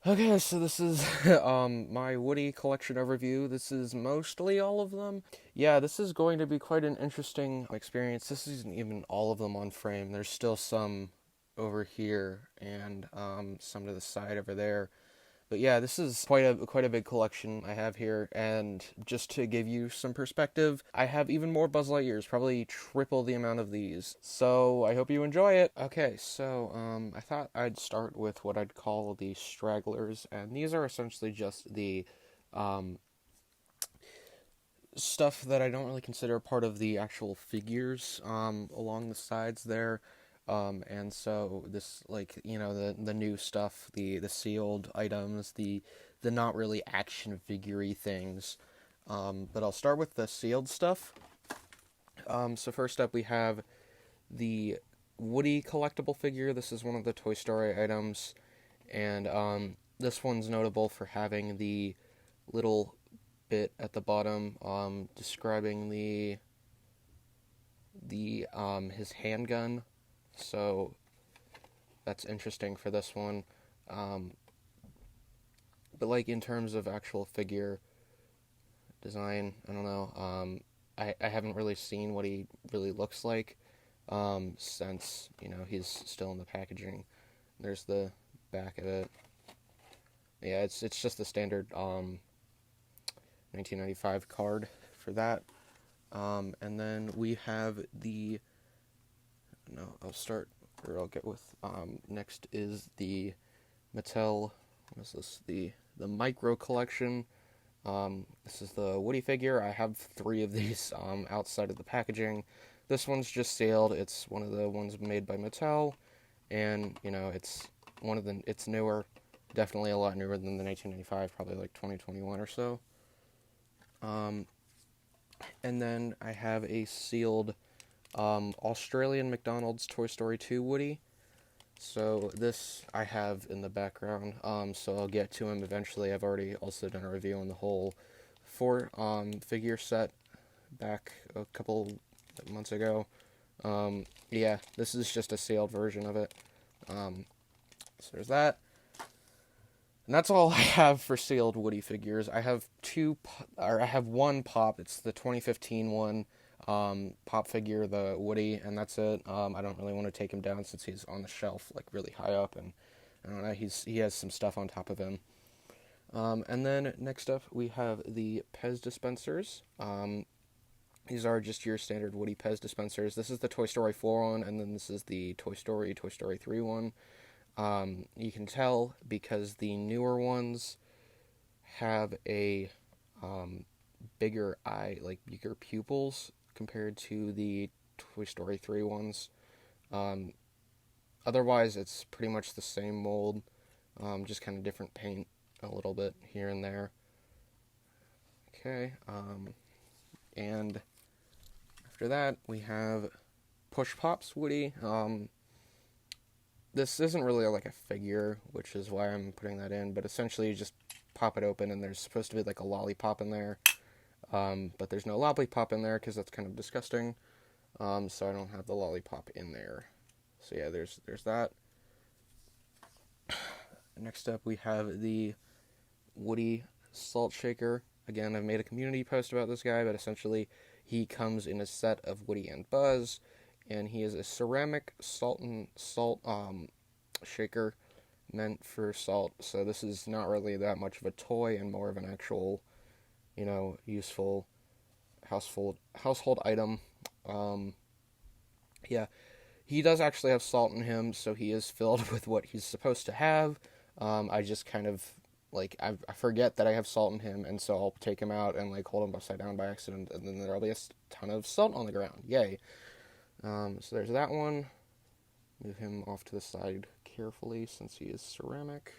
Okay, so this is my Woody collection overview. This is mostly all of them. Yeah, this is going to be quite an interesting experience. This isn't even all of them on frame. There's still some over here and some to the side over there. But yeah, this is quite a big collection I have here, and just to give you some perspective, I have even more Buzz Lightyears, probably triple the amount of these. So I hope you enjoy it. Okay, so I thought I'd start with what I'd call the Stragglers, and these are essentially just the um, stuff that I don't really consider part of the actual figures along the sides there. And so this, like, the new stuff, the sealed items, the not really action figure-y things. But I'll start with the sealed stuff. So first up we have the Woody collectible figure. This is one of the Toy Story items, and this one's notable for having the little bit at the bottom describing the his handgun. So that's interesting for this one. Um, but like in terms of actual figure design, I don't know. I haven't really seen what he really looks like since he's still in the packaging. There's the back of it. Yeah, it's just the standard 1995 card for that. And then we have the no, I'll start, or I'll get with, next is the Mattel, what is this, the Micro Collection. This is the Woody figure. I have 3 of these, outside of the packaging. This one's just sealed. It's one of the ones made by Mattel, and, it's newer, definitely a lot newer than the 1995, probably like 2021 or so. And then I have a sealed Australian McDonald's Toy Story 2 Woody. So this I have in the background, so I'll get to him eventually. I've already also done a review on the whole 4 figure set back a couple months ago. Yeah, this is just a sealed version of it. So there's that. And that's all I have for sealed Woody figures. I have I have one pop. It's the 2015 one. Pop figure, the Woody, and that's it. I don't really want to take him down since he's on the shelf, like really high up, and I don't know, he has some stuff on top of him. And then next up we have the Pez dispensers. These are just your standard Woody Pez dispensers. This is the Toy Story 4 one, and then this is the Toy Story 3 one. You can tell because the newer ones have a bigger eye, like bigger pupils compared to the Toy Story 3 ones. Otherwise, it's pretty much the same mold, just kind of different paint a little bit here and there. Okay, and after that, we have Push Pops Woody. This isn't really like a figure, which is why I'm putting that in, but essentially you just pop it open and there's supposed to be like a lollipop in there. But there's no lollipop in there because that's kind of disgusting. So I don't have the lollipop in there. So yeah, there's that. Next up, we have the Woody Salt Shaker. Again, I've made a community post about this guy, but essentially he comes in a set of Woody and Buzz, and he is a ceramic salt shaker meant for salt. So this is not really that much of a toy and more of an actual, useful household item. Yeah, he does actually have salt in him, so he is filled with what he's supposed to have. I just kind of, I forget that I have salt in him, and so I'll take him out and, hold him upside down by accident, and then there'll be a ton of salt on the ground. Yay. So there's that one. Move him off to the side carefully since he is ceramic.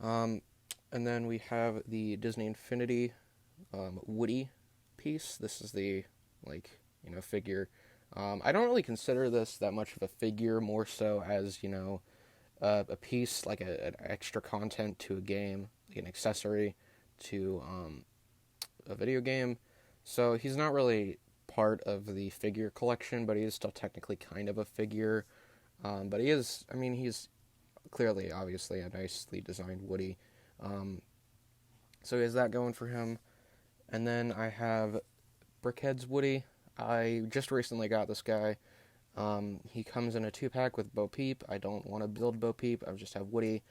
And then we have the Disney Infinity Woody piece. This is the, figure. I don't really consider this that much of a figure, more so as, a piece, like an extra content to a game, like an accessory to a video game. So he's not really part of the figure collection, but he is still technically kind of a figure. But he's clearly, obviously, a nicely designed Woody. So he has that going for him. And then I have Brickhead's Woody. I just recently got this guy. He comes in a 2-pack with Bo Peep. I don't want to build Bo Peep. I just have Woody.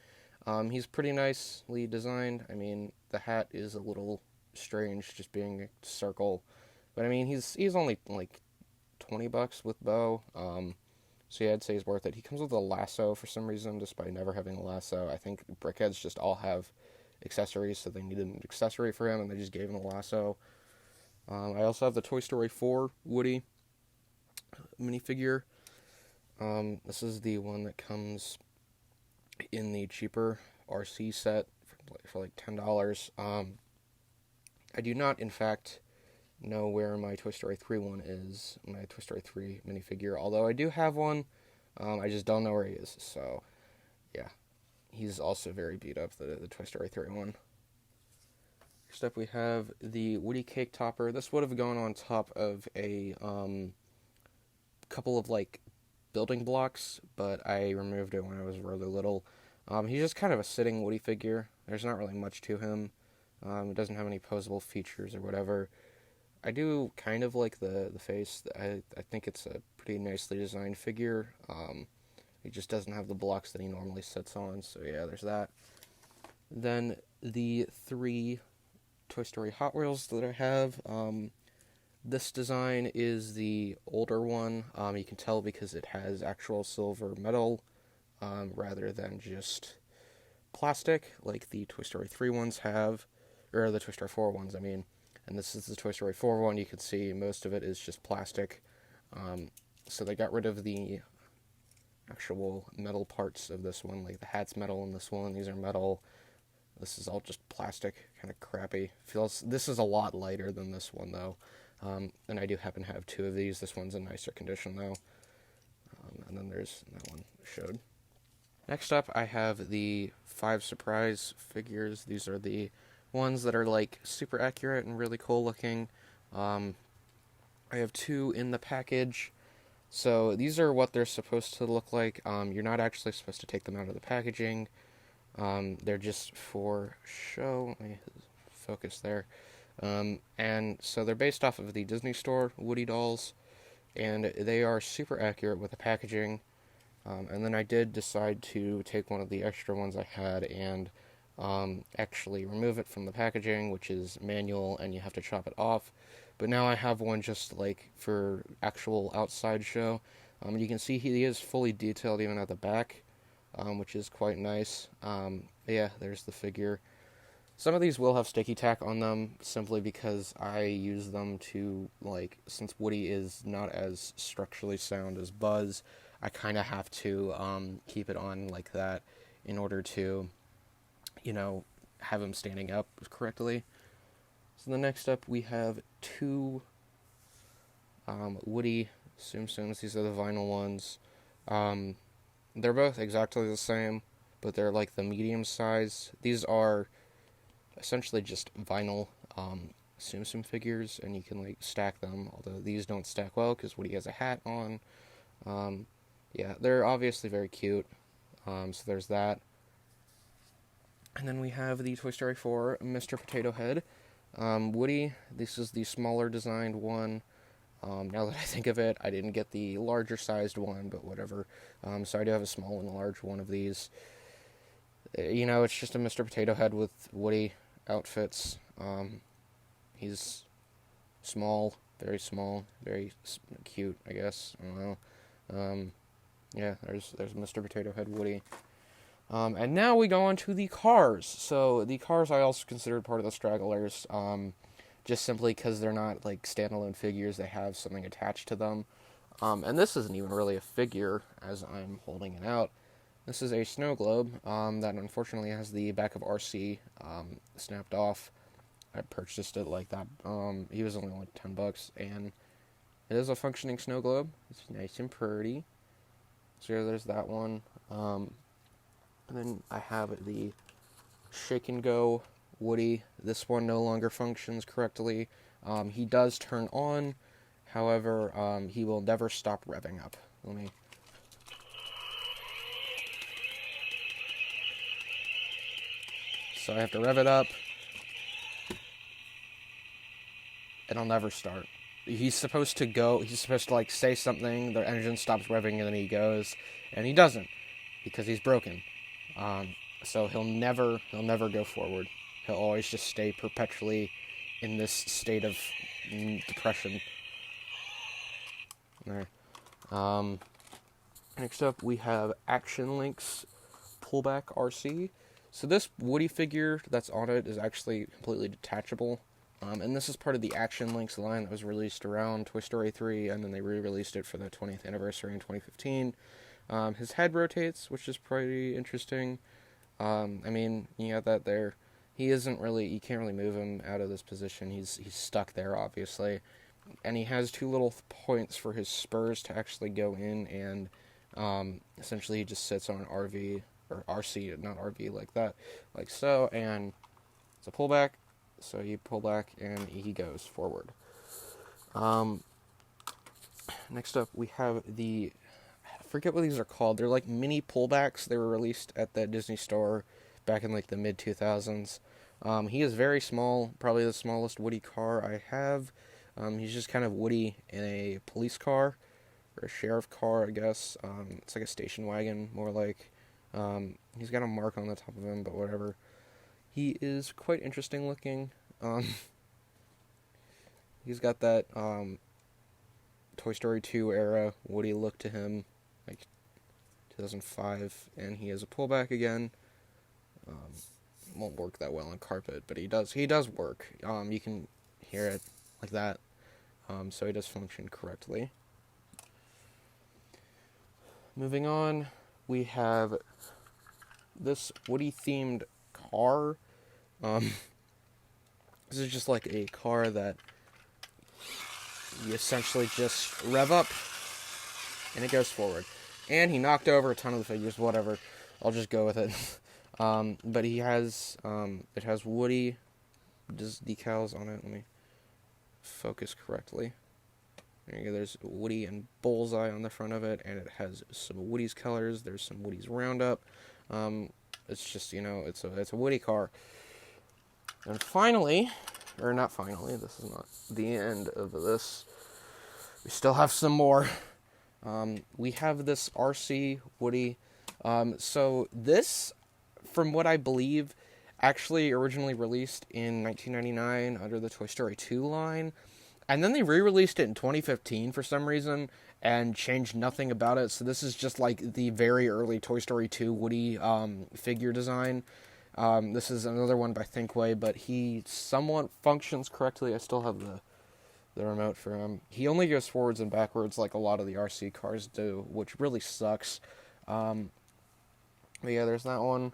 He's pretty nicely designed. I mean, the hat is a little strange, just being a circle. But I mean, he's only like $20 with Bo. So yeah, I'd say he's worth it. He comes with a lasso for some reason, despite never having a lasso. I think Brickheads just all have accessories, so they needed an accessory for him, and they just gave him a lasso. I also have the Toy Story 4 Woody minifigure. This is the one that comes in the cheaper RC set for like $10. I do not, in fact, know where my Toy Story 3 one is, my Toy Story 3 minifigure, although I do have one. I just don't know where he is, so yeah. He's also very beat up, the Toy Story 3 one. Next up we have the Woody Cake Topper. This would have gone on top of a couple of like building blocks, but I removed it when I was really little. He's just kind of a sitting Woody figure. There's not really much to him. It doesn't have any posable features or whatever. I do kind of like the face. I think it's a pretty nicely designed figure. He just doesn't have the blocks that he normally sits on, so yeah, there's that. Then the 3 Toy Story Hot Wheels that I have. This design is the older one. You can tell because it has actual silver metal rather than just plastic like the Toy Story 3 ones have, or the Toy Story 4 ones, I mean. And this is the Toy Story 4 one. You can see most of it is just plastic. So they got rid of the actual metal parts of this one. Like the hat's metal in this one. These are metal. This is all just plastic. Kind of crappy. This is a lot lighter than this one, though. And I do happen to have 2 of these. This one's in nicer condition, though. And then there's that one I showed. Next up, I have the 5 surprise figures. These are the ones that are like super accurate and really cool looking. I have 2 in the package. So these are what they're supposed to look like. You're not actually supposed to take them out of the packaging. They're just for show. Let me focus there. And so they're based off of the Disney Store Woody dolls, and they are super accurate with the packaging. And then I did decide to take one of the extra ones I had and actually remove it from the packaging, which is manual and you have to chop it off. But now I have one just like for actual outside show. You can see he is fully detailed even at the back, which is quite nice. Yeah, there's the figure. Some of these will have sticky tack on them simply because I use them to, like, since Woody is not as structurally sound as Buzz, I kind of have to keep it on like that in order to, have him standing up correctly. So the next up we have 2 Woody Tsum Tsums. These are the vinyl ones. They're both exactly the same, but they're like the medium size. These are essentially just vinyl Tsum Tsum figures, and you can like stack them, although these don't stack well because Woody has a hat on. Yeah, they're obviously very cute, so there's that. And then we have the Toy Story 4 Mr. Potato Head. Woody, this is the smaller designed one. Now that I think of it, I didn't get the larger sized one, but whatever. So I do have a small and a large one of these. It's just a Mr. Potato Head with Woody outfits. He's small, very cute, I guess. I don't know. Yeah, there's Mr. Potato Head Woody. And now we go on to the cars. So the cars I also considered part of the Stragglers, just simply because they're not like standalone figures. They have something attached to them. And this isn't even really a figure as I'm holding it out. This is a snow globe that unfortunately has the back of RC snapped off. I purchased it like that. He was only like $10, and it is a functioning snow globe. It's nice and pretty. So yeah, there's that one. And then I have the Shake and Go Woody. This one no longer functions correctly. He does turn on, however, he will never stop revving up. So I have to rev it up. It'll never start. He's supposed to go, he's supposed to, like, say something, the engine stops revving, and then he goes, and he doesn't, because he's broken. So he'll never go forward. He'll always just stay perpetually in this state of depression. Alright. Next up, we have Action Link's Pullback RC. So this Woody figure that's on it is actually completely detachable. And this is part of the Action Links line that was released around Toy Story 3, and then they re-released it for the 20th anniversary in 2015. His head rotates, which is pretty interesting. I mean, you got that there. He isn't really, you can't really move him out of this position. He's stuck there, obviously. And he has two little points for his spurs to actually go in, and essentially he just sits on an RV, or RC, not RV, like that, like so, and it's a pullback, so you pull back, and he goes forward. Next up, we have I forget what these are called. They're like mini pullbacks. They were released at the Disney Store back in like the mid-2000s. He is very small, probably the smallest Woody car I have. He's just kind of Woody in a police car, or a sheriff car, I guess. It's like a station wagon, more like. He's got a mark on the top of him, but whatever. He is quite interesting looking. He's got that Toy Story 2 era Woody look to him, like 2005, and he has a pullback again. Won't work that well on carpet, but he does work. You can hear it like that, so he does function correctly. Moving on, we have this Woody-themed car. This is just like a car that you essentially just rev up, and it goes forward. And he knocked over a ton of the figures, whatever. I'll just go with it. But he has, it has Woody decals on it. Let me focus correctly. There you go, there's Woody and Bullseye on the front of it, and it has some Woody's colors. There's some Woody's Roundup. It's just, it's a Woody car. And finally, or not finally, this is not the end of this. We still have some more. We have this RC Woody. So this, from what I believe, actually originally released in 1999 under the Toy Story 2 line. And then they re-released it in 2015 for some reason and changed nothing about it. So this is just like the very early Toy Story 2 Woody figure design. This is another one by Thinkway, but he somewhat functions correctly. I still have the remote for him. He only goes forwards and backwards like a lot of the RC cars do, which really sucks. But yeah, there's that one.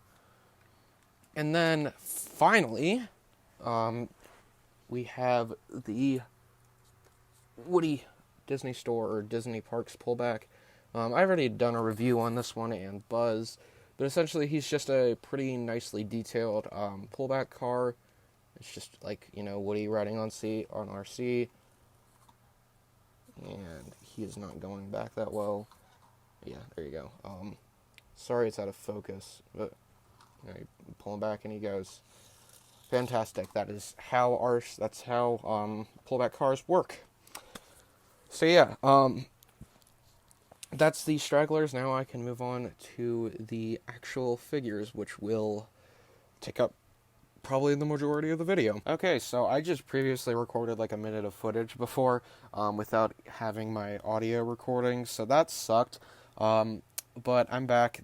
And then finally, we have the Woody Disney Store or Disney Parks pullback. I've already done a review on this one and Buzz, but essentially he's just a pretty nicely detailed pullback car. It's just like, Woody riding on RC, and he is not going back that well. Yeah, there you go. Sorry it's out of focus, but you pull him back and he goes. Fantastic. That's how pullback cars work. So yeah, that's the Stragglers. Now I can move on to the actual figures, which will take up probably the majority of the video. Okay, so I just previously recorded like a minute of footage before, without having my audio recording, so that sucked. But I'm back.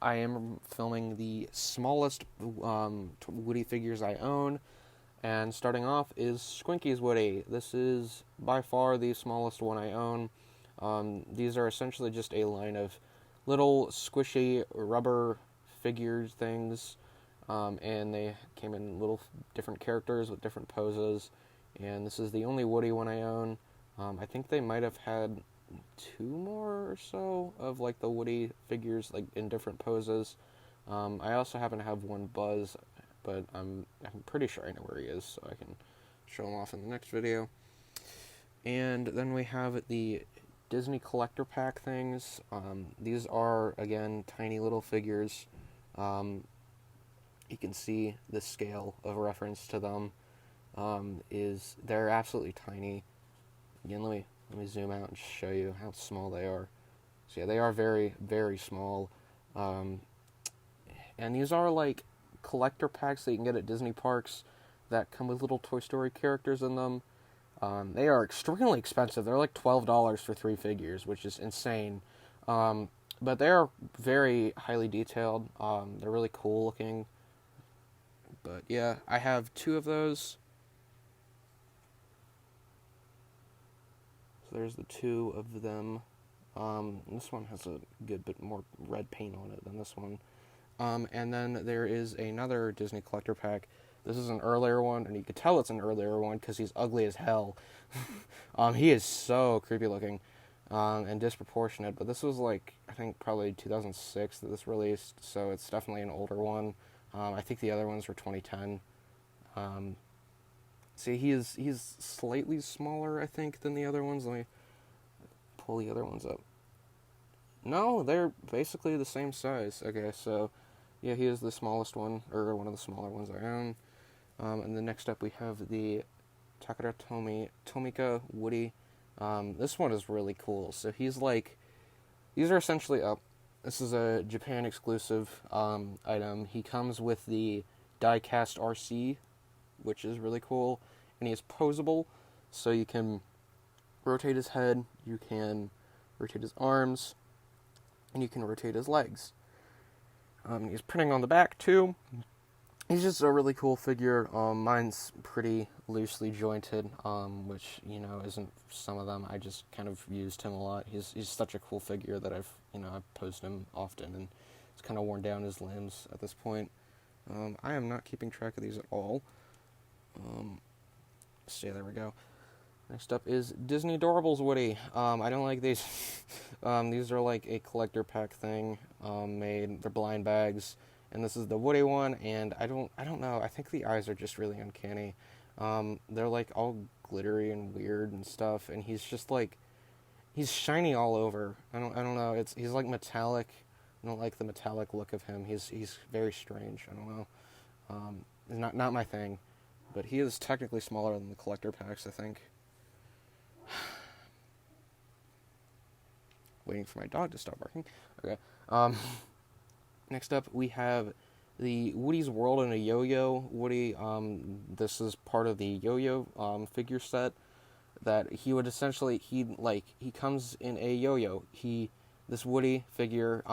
I am filming the smallest Woody figures I own. And starting off is Squinky's Woody. This is by far the smallest one I own. These are essentially just a line of little squishy rubber figure things. And they came in little different characters with different poses. And this is the only Woody one I own. I think they might have had 2 more or so of like the Woody figures like in different poses. I also happen to have one Buzz, but I'm pretty sure I know where he is, so I can show him off in the next video. And then we have the Disney Collector Pack things. These are, again, tiny little figures. you can see the scale of reference to them. Is they're absolutely tiny. Again, let me zoom out and show you how small they are. So yeah, they are very, very small. Um, and these are like collector packs that you can get at Disney parks that come with little Toy Story characters in them. They are extremely expensive. They're like $12 for 3 figures, which is insane. But they are very highly detailed. They're really cool looking. But yeah, I have 2 of those. So there's the 2 of them. This one has a good bit more red paint on it than this one. And then there is another Disney collector pack. This is an earlier one, and you can tell it's an earlier one because he's ugly as hell. He is so creepy looking and disproportionate. But this was like, I think probably 2006 that this released, so it's definitely an older one. I think the other ones were 2010. See, he's slightly smaller, I think, than the other ones. Let me pull the other ones up. No, they're basically the same size. Okay, so yeah, he is the smallest one, or one of the smaller ones I own. And then next up we have the Takara Tomika Woody. This one is really cool. So he's like, these are essentially this is a Japan exclusive item. He comes with the die-cast RC, which is really cool, and he is posable, so you can rotate his head, you can rotate his arms, and you can rotate his legs. He's printing on the back too. He's just a really cool figure. Mine's pretty loosely jointed, which, isn't some of them. I just kind of used him a lot. He's such a cool figure that I've posed him often, and it's kind of worn down his limbs at this point. I am not keeping track of these at all. So yeah, there we go. Next up is Disney Adorables Woody. I don't like these. These are like a collector pack thing. They're blind bags, and this is the Woody one. And I don't know. I think the eyes are just really uncanny. They're like all glittery and weird and stuff. And he's just like, he's shiny all over. I don't know. He's like metallic. I don't like the metallic look of him. He's very strange. I don't know. Not my thing. But he is technically smaller than the collector packs, I think. Waiting for my dog to stop barking. Okay. Next up, we have the Woody's World in a Yo-Yo Woody. This is part of the Yo-Yo figure set that he would essentially he comes in a yo-yo. This Woody figure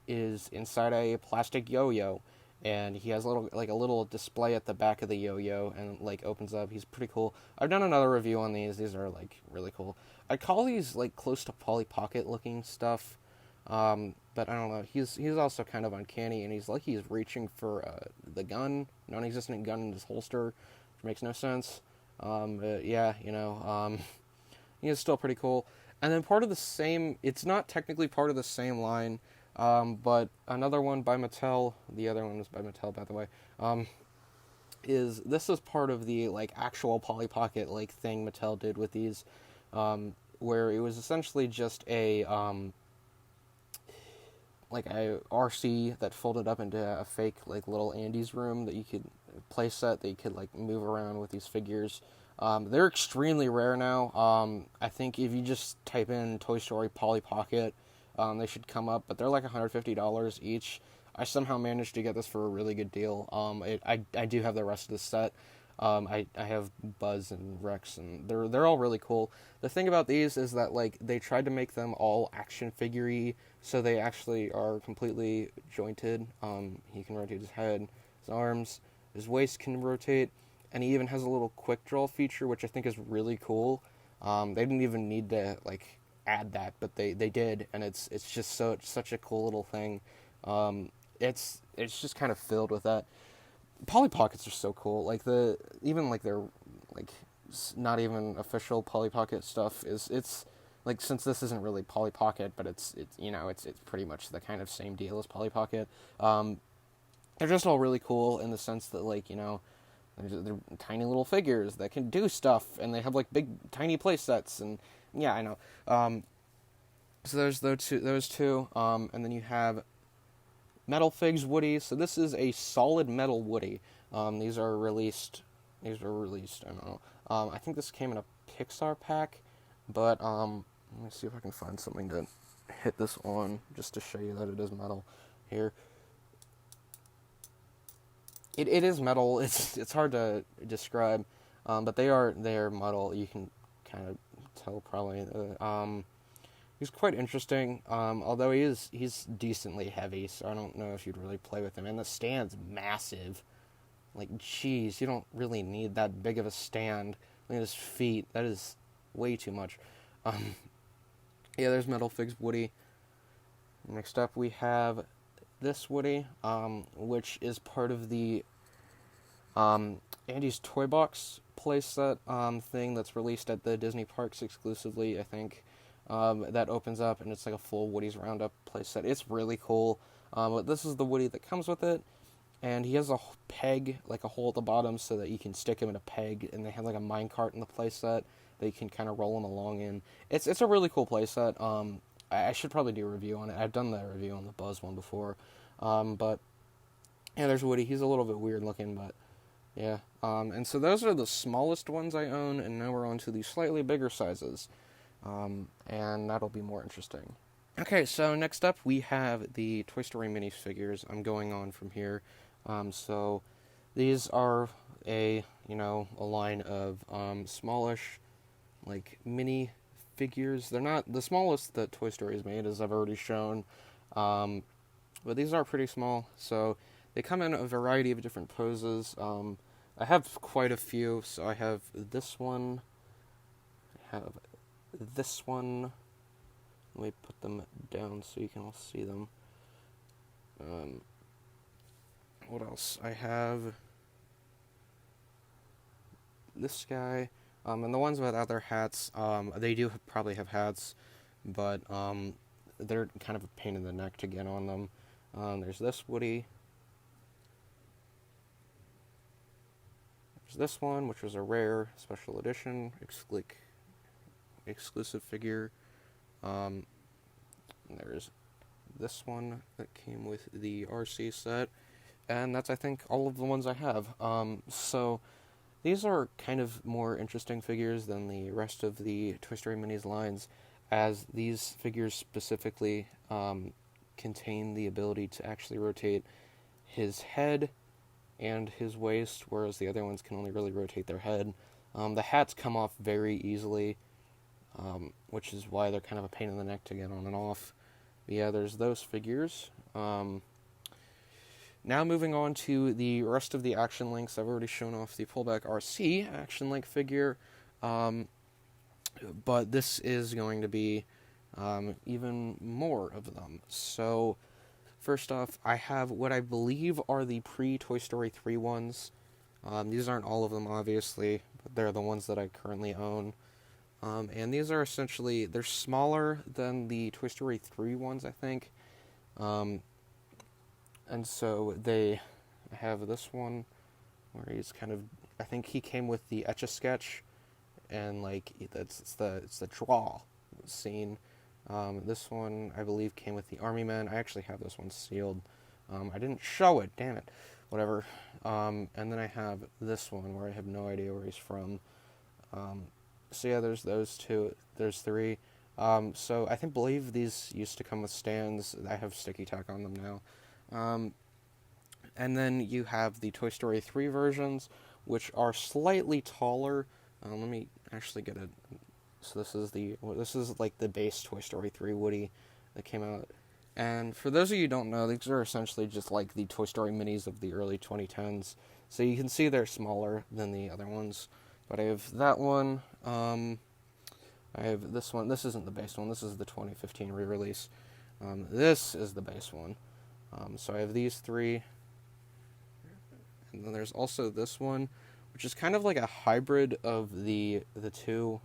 is inside a plastic yo-yo, and he has a little display at the back of the yo-yo, and opens up. He's pretty cool. I've done another review on these. These are really cool. I call these close to Polly Pocket looking stuff, but I don't know. He's also kind of uncanny, and he's reaching for the gun, non-existent gun in his holster, which makes no sense. But yeah, he is still pretty cool. And then part of the same. It's not technically part of the same line. But another one by Mattel, the other one was by Mattel, by the way, this is part of the, actual Polly Pocket, thing Mattel did with these, where it was essentially just a RC that folded up into a fake, little Andy's room that you could play set, that you could, move around with these figures. They're extremely rare now. I think if you just type in Toy Story Polly Pocket, they should come up, but they're $150 each. I somehow managed to get this for a really good deal. I do have the rest of the set. I have Buzz and Rex, and they're all really cool. The thing about these is that they tried to make them all action figure-y, so they actually are completely jointed. He can rotate his head, his arms, his waist can rotate, and he even has a little quick draw feature, which I think is really cool. They didn't even need to add that, but they did, and it's just such a cool little thing. It's just kind of filled with that. Polly Pockets are so cool. Their not even official Polly Pocket stuff it's since this isn't really Polly Pocket, but it's pretty much the kind of same deal as Polly Pocket. They're just all really cool in the sense that they're tiny little figures that can do stuff, and they have big tiny play sets, and yeah, I know. So there's those two, and then you have Metal Figs Woody. So this is a solid metal Woody. These are released. These were released. I don't know. I think this came in a Pixar pack, but let me see if I can find something to hit this on just to show you that it is metal. Here, it is metal. It's hard to describe, but they are metal. You can kind of tell probably. He's quite interesting. Although he's decently heavy, so I don't know if you'd really play with him. And the stand's massive. Like, geez, you don't really need that big of a stand. Look at his feet. That is way too much. Yeah, there's Metal Figs Woody. Next up, we have this Woody, which is part of the Andy's Toy Box playset thing that's released at the Disney parks exclusively, I think. That opens up, and it's like a full Woody's Roundup playset. It's really cool. But this is the Woody that comes with it. And he has a peg, like a hole at the bottom, so that you can stick him in a peg. And they have like a minecart in the playset that you can kind of roll him along in. It's a really cool playset. I should probably do a review on it. I've done the review on the Buzz one before. But yeah, there's Woody. He's a little bit weird looking, but yeah. And so those are the smallest ones I own, and now we're on to the slightly bigger sizes. And that'll be more interesting. Okay, so next up we have the Toy Story minifigures. I'm going on from here. So these are a line of smallish, like, mini figures. They're not the smallest that Toy Story has made, as I've already shown, but these are pretty small. So they come in a variety of different poses. I have quite a few. So I have this one. I have this one. Let me put them down so you can all see them. What else? I have this guy, and the ones without their hats, they do probably have hats, but they're kind of a pain in the neck to get on them. There's this Woody. There's this one, which was a rare special edition exclusive figure. There's this one that came with the RC set. And that's, I think, all of the ones I have. So these are kind of more interesting figures than the rest of the Toy Story Minis lines, as these figures specifically contain the ability to actually rotate his head and his waist, whereas the other ones can only really rotate their head. The hats come off very easily, which is why they're kind of a pain in the neck to get on and off. But yeah, there's those figures. Now moving on to the rest of the action links. I've already shown off the pullback RC action link figure, but this is going to be even more of them. So first off, I have what I believe are the pre-Toy Story 3 ones. These aren't all of them, obviously, but they're the ones that I currently own. And these are essentially, they're smaller than the Toy Story 3 ones, I think. And so they have this one where he's kind of, I think he came with the Etch-a-Sketch, and like it's the draw scene. This one I believe came with the Army Men. I actually have this one sealed. I didn't show it, damn it. Whatever. And then I have this one where I have no idea where he's from. So yeah, there's those two. There's three. So I believe these used to come with stands. I have sticky tack on them now. And then you have the Toy Story 3 versions, which are slightly taller. Let me actually get it. So this is like the base Toy Story 3 Woody that came out. And for those of you who don't know, these are essentially just like the Toy Story minis of the early 2010s. So you can see they're smaller than the other ones. But I have that one. I have this one. This isn't the base one. This is the 2015 re-release. This is the base one. So I have these three. And then there's also this one, which is kind of like a hybrid of the two.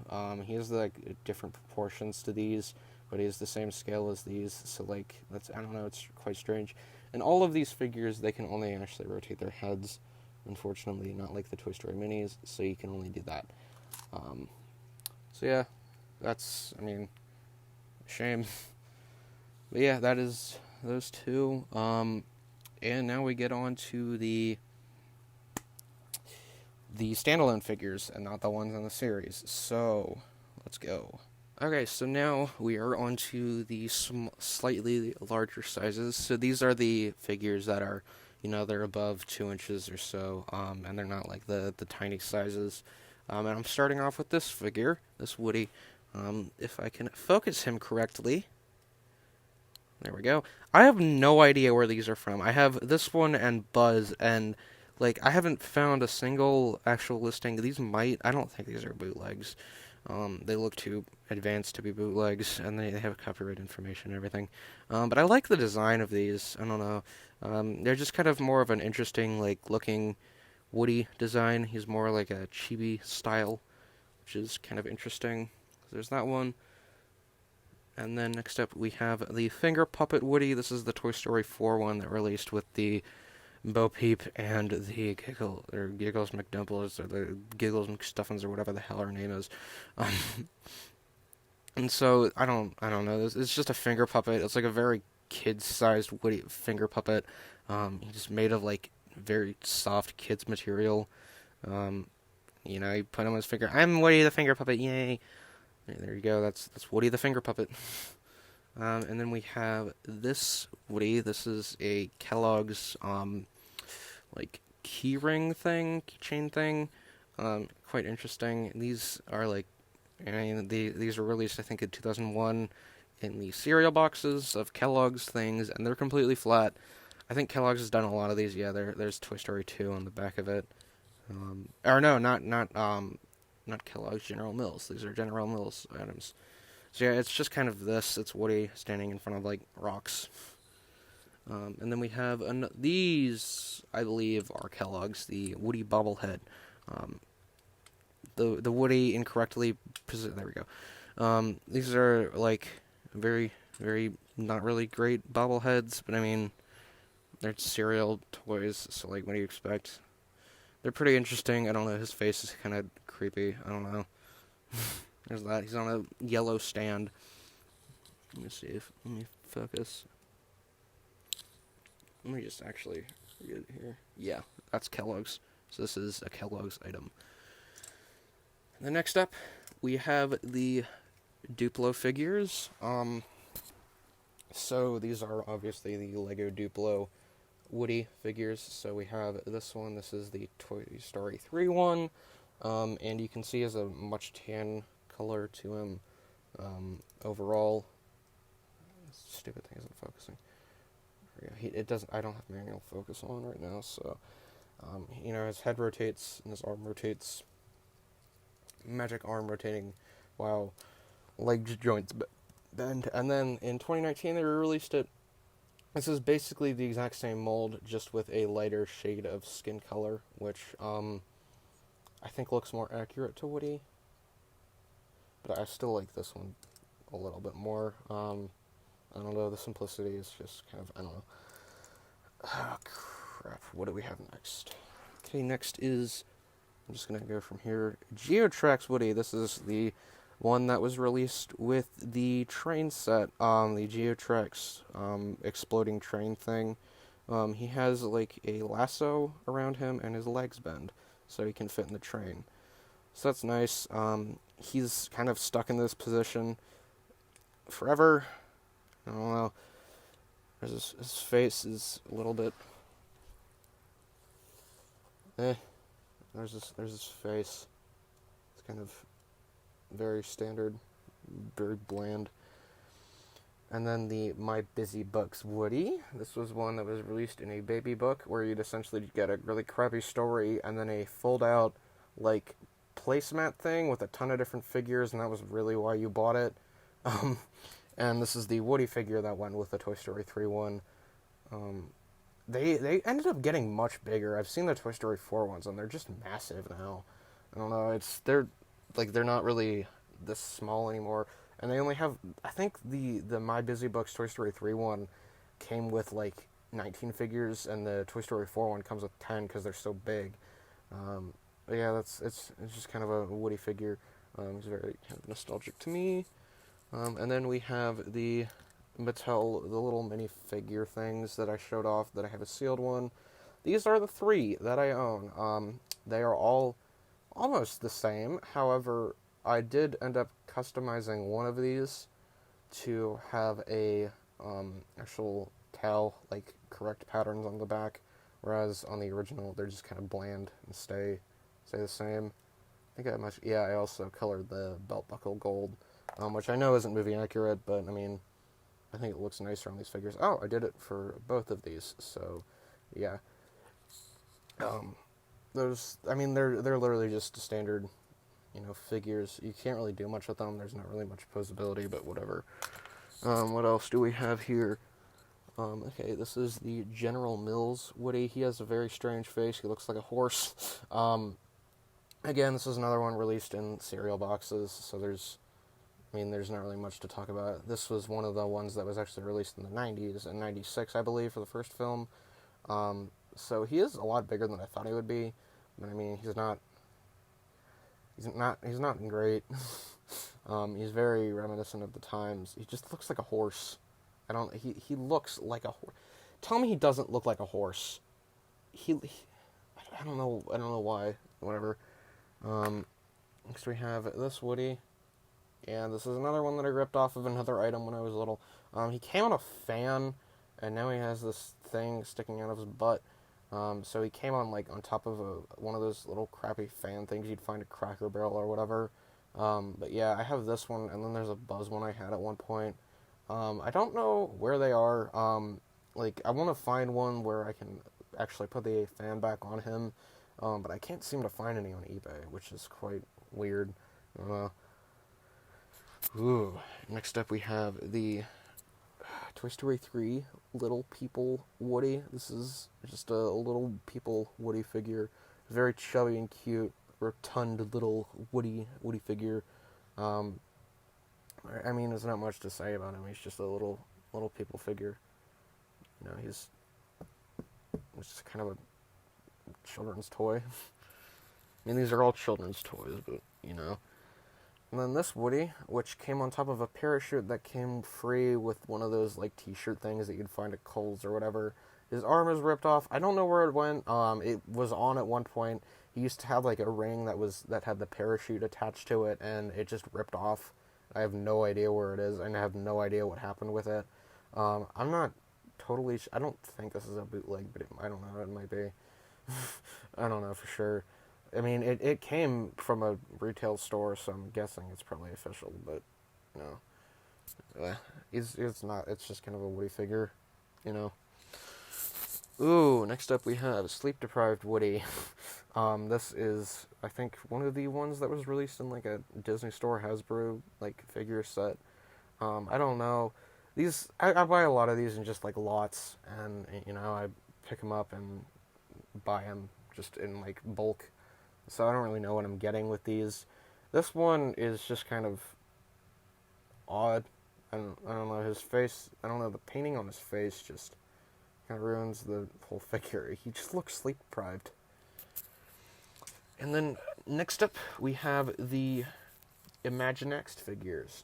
He has like different proportions to these, but he has the same scale as these. So like, I don't know, it's quite strange. And all of these figures, they can only actually rotate their heads, unfortunately, not like the Toy Story minis, so you can only do that. So yeah, that's, shame. But yeah, that is those two. And now we get on to the standalone figures and not the ones in the series. So, let's go. Okay, so now we are on to the slightly larger sizes. So these are the figures that are, they're above 2 inches or so, and they're not like the tiny sizes. And I'm starting off with this figure, this Woody. If I can focus him correctly. There we go. I have no idea where these are from. I have this one and Buzz, and I haven't found a single actual listing. I don't think these are bootlegs. They look too advanced to be bootlegs, and they have copyright information and everything. But I like the design of these. I don't know. They're just kind of more of an interesting, looking Woody design. He's more like a chibi style, which is kind of interesting. There's that one. And then next up we have the Finger Puppet Woody. This is the Toy Story 4 one that released with the Bo Peep and the Giggles McDumbles, or the Giggles McStuffins, or whatever the hell her name is. And so I don't know. It's just a finger puppet. It's like a very kid-sized Woody finger puppet. He's just made of very soft kids material. You put him on his finger. I'm Woody the finger puppet. Yay! There you go. That's Woody the finger puppet. And then we have this Woody. This is a Kellogg's keychain thing. Quite interesting. These are these were released I think in 2001 in the cereal boxes of Kellogg's things, and they're completely flat. I think Kellogg's has done a lot of these. Yeah, there's Toy Story 2 on the back of it. Or no, not Kellogg's, General Mills. These are General Mills items. So yeah, it's just kind of this. It's Woody standing in front of rocks. And then we have these, I believe, are Kellogg's, the Woody bobblehead. The Woody incorrectly there we go. These are very, very not really great bobbleheads, but I mean, they're cereal toys, so what do you expect? They're pretty interesting. I don't know, his face is kind of creepy. I don't know. There's that. He's on a yellow stand. Let me focus. Let me just actually get it here. Yeah, that's Kellogg's. So this is a Kellogg's item. And then next up, we have the Duplo figures. So these are obviously the Lego Duplo Woody figures. So we have this one. This is the Toy Story 3 one. And you can see he has a much tan color to him overall. This stupid thing isn't focusing. It doesn't. I don't have manual focus on right now, so his head rotates and his arm rotates. Magic arm rotating while leg joints bend. And then in 2019 they released it. This is basically the exact same mold, just with a lighter shade of skin color, which I think looks more accurate to Woody. But I still like this one a little bit more. I don't know, the simplicity is just kind of, I don't know. Oh, crap. What do we have next? Okay, next is, I'm just going to go from here. Geotrax Woody. This is the one that was released with the train set, the Geotrax exploding train thing. He has a lasso around him and his legs bend, so he can fit in the train. So that's nice. He's kind of stuck in this position forever. I don't know. His face is a little bit. There's his face. It's kind of very standard, very bland. And then the My Busy Books Woody. This was one that was released in a baby book where you'd essentially get a really crappy story and then a fold-out, placemat thing with a ton of different figures, and that was really why you bought it. And this is the Woody figure that went with the Toy Story 3 one. They ended up getting much bigger. I've seen the Toy Story 4 ones, and they're just massive now. I don't know, they're not really this small anymore. And they only have, I think the My Busy Books Toy Story 3 one came with 19 figures, and the Toy Story 4 one comes with 10 because they're so big. But yeah, it's just kind of a Woody figure. It's very kind of nostalgic to me. And then we have the Mattel, the little minifigure things that I showed off, that I have a sealed one. These are the three that I own. They are all almost the same. However, I did end up customizing one of these to have a actual cow, like, correct patterns on the back, whereas on the original they're just kind of bland and stay the same. I think I also colored the belt buckle gold, which I know isn't movie accurate, but I mean, I think it looks nicer on these figures. Oh, I did it for both of these, so yeah. Um, they're literally just standard, figures. You can't really do much with them. There's not really much posability, but whatever. What else do we have here? Okay, this is the General Mills Woody. He has a very strange face. He looks like a horse. Again, this is another one released in cereal boxes, so there's not really much to talk about. This was one of the ones that was actually released in the 90s, in 96, I believe, for the first film. So he is a lot bigger than I thought he would be, but I mean, he's not great. He's very reminiscent of the times. He just looks like a horse. He looks like a horse. Tell me he doesn't look like a horse. I don't know why. Whatever. Next we have this Woody. Yeah, this is another one that I ripped off of another item when I was little. He came on a fan, and now he has this thing sticking out of his butt. So he came on, like, on top of one of those little crappy fan things you'd find at Cracker Barrel or whatever. But yeah, I have this one, and then there's a Buzz one I had at one point. I don't know where they are. I want to find one where I can actually put the fan back on him, but I can't seem to find any on eBay, which is quite weird. Next up we have the Toy Story 3 Little People Woody. This is just a little people Woody figure. Very chubby and cute, rotund little Woody figure. There's not much to say about him. He's just a little people figure. He's just kind of a children's toy. These are all children's toys, but, And then this Woody, which came on top of a parachute that came free with one of those, like, t-shirt things that you'd find at Kohl's or whatever. His arm is ripped off. I don't know where it went. It was on at one point. He used to have, like, a ring that had the parachute attached to it, and it just ripped off. I have no idea where it is, and I have no idea what happened with it. I'm not totally... I don't think this is a bootleg, but I don't know. It might be. I don't know for sure. It came from a retail store, so I'm guessing it's probably official, but, it's not. It's just kind of a Woody figure, Ooh, next up we have Sleep-Deprived Woody. This is, I think, one of the ones that was released in, like, a Disney Store Hasbro, like, figure set. I don't know. I buy a lot of these in just, like, lots, and, I pick them up and buy them just in, like, bulk. So I don't really know what I'm getting with these. This one is just kind of odd. I don't know, his face, I don't know, the painting on his face just kind of ruins the whole figure. He just looks sleep-deprived. And then next up we have the Imaginext figures.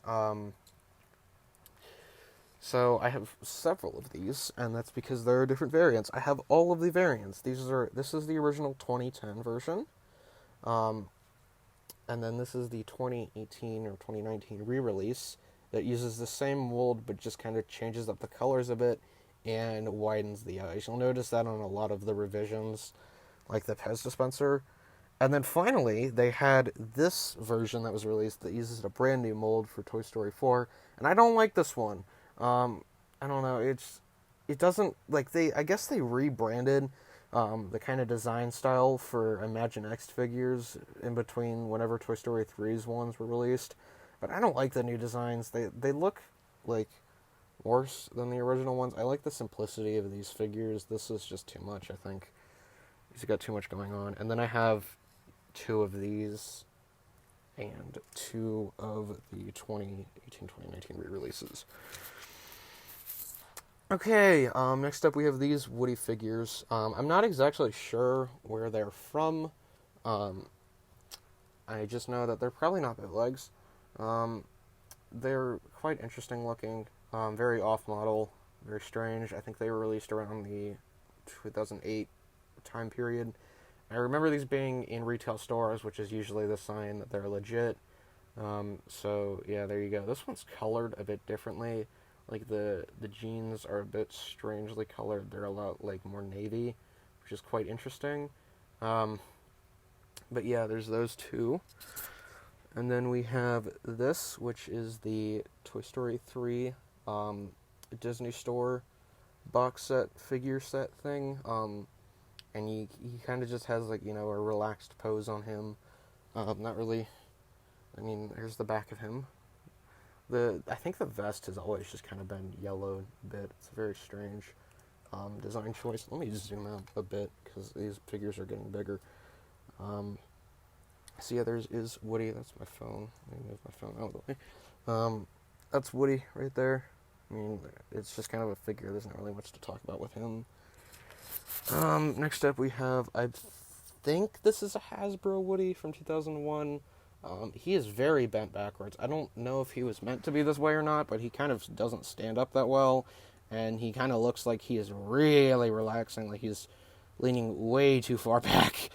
So I have several of these, and that's because there are different variants. I have all of the variants. This is the original 2010 version. And then this is the 2018 or 2019 re-release that uses the same mold but just kind of changes up the colors a bit and widens the eyes. You'll notice that on a lot of the revisions, like the Pez dispenser. And then finally, they had this version that was released that uses a brand new mold for Toy Story 4, and I don't like this one. I don't know, it doesn't, like, I guess they rebranded the kind of design style for Imaginext figures in between whenever Toy Story 3's ones were released. But I don't like the new designs. They look, like, worse than the original ones. I like the simplicity of these figures. This is just too much, I think. He's got too much going on. And then I have 2 of these and 2 of the 2018-2019 re-releases. Okay, next up we have these Woody figures. I'm not exactly sure where they're from. I just know that they're probably not bootlegs. They're quite interesting looking. Very off-model, very strange. I think they were released around the 2008 time period. I remember these being in retail stores, which is usually the sign that they're legit. So yeah, there you go. This one's colored a bit differently. Like the jeans are a bit strangely colored. They're a lot like more navy, which is quite interesting. But yeah, there's those two. And then we have this, which is the Toy Story 3 Disney Store box set, figure set thing. And he kind of just has, like, you know, a relaxed pose on him. Not really, I mean, here's the back of him. I think the vest has always just kind of been yellowed a bit. It's a very strange design choice. Let me just zoom out a bit, because these figures are getting bigger. So yeah, is Woody. That's my phone. Let me move my phone out of the way. That's Woody right there. I mean, it's just kind of a figure. There's not really much to talk about with him. Next up we have, I think this is a Hasbro Woody from 2001. He is very bent backwards. I don't know if he was meant to be this way or not, but he kind of doesn't stand up that well, and he kind of looks like he is really relaxing, like he's leaning way too far back.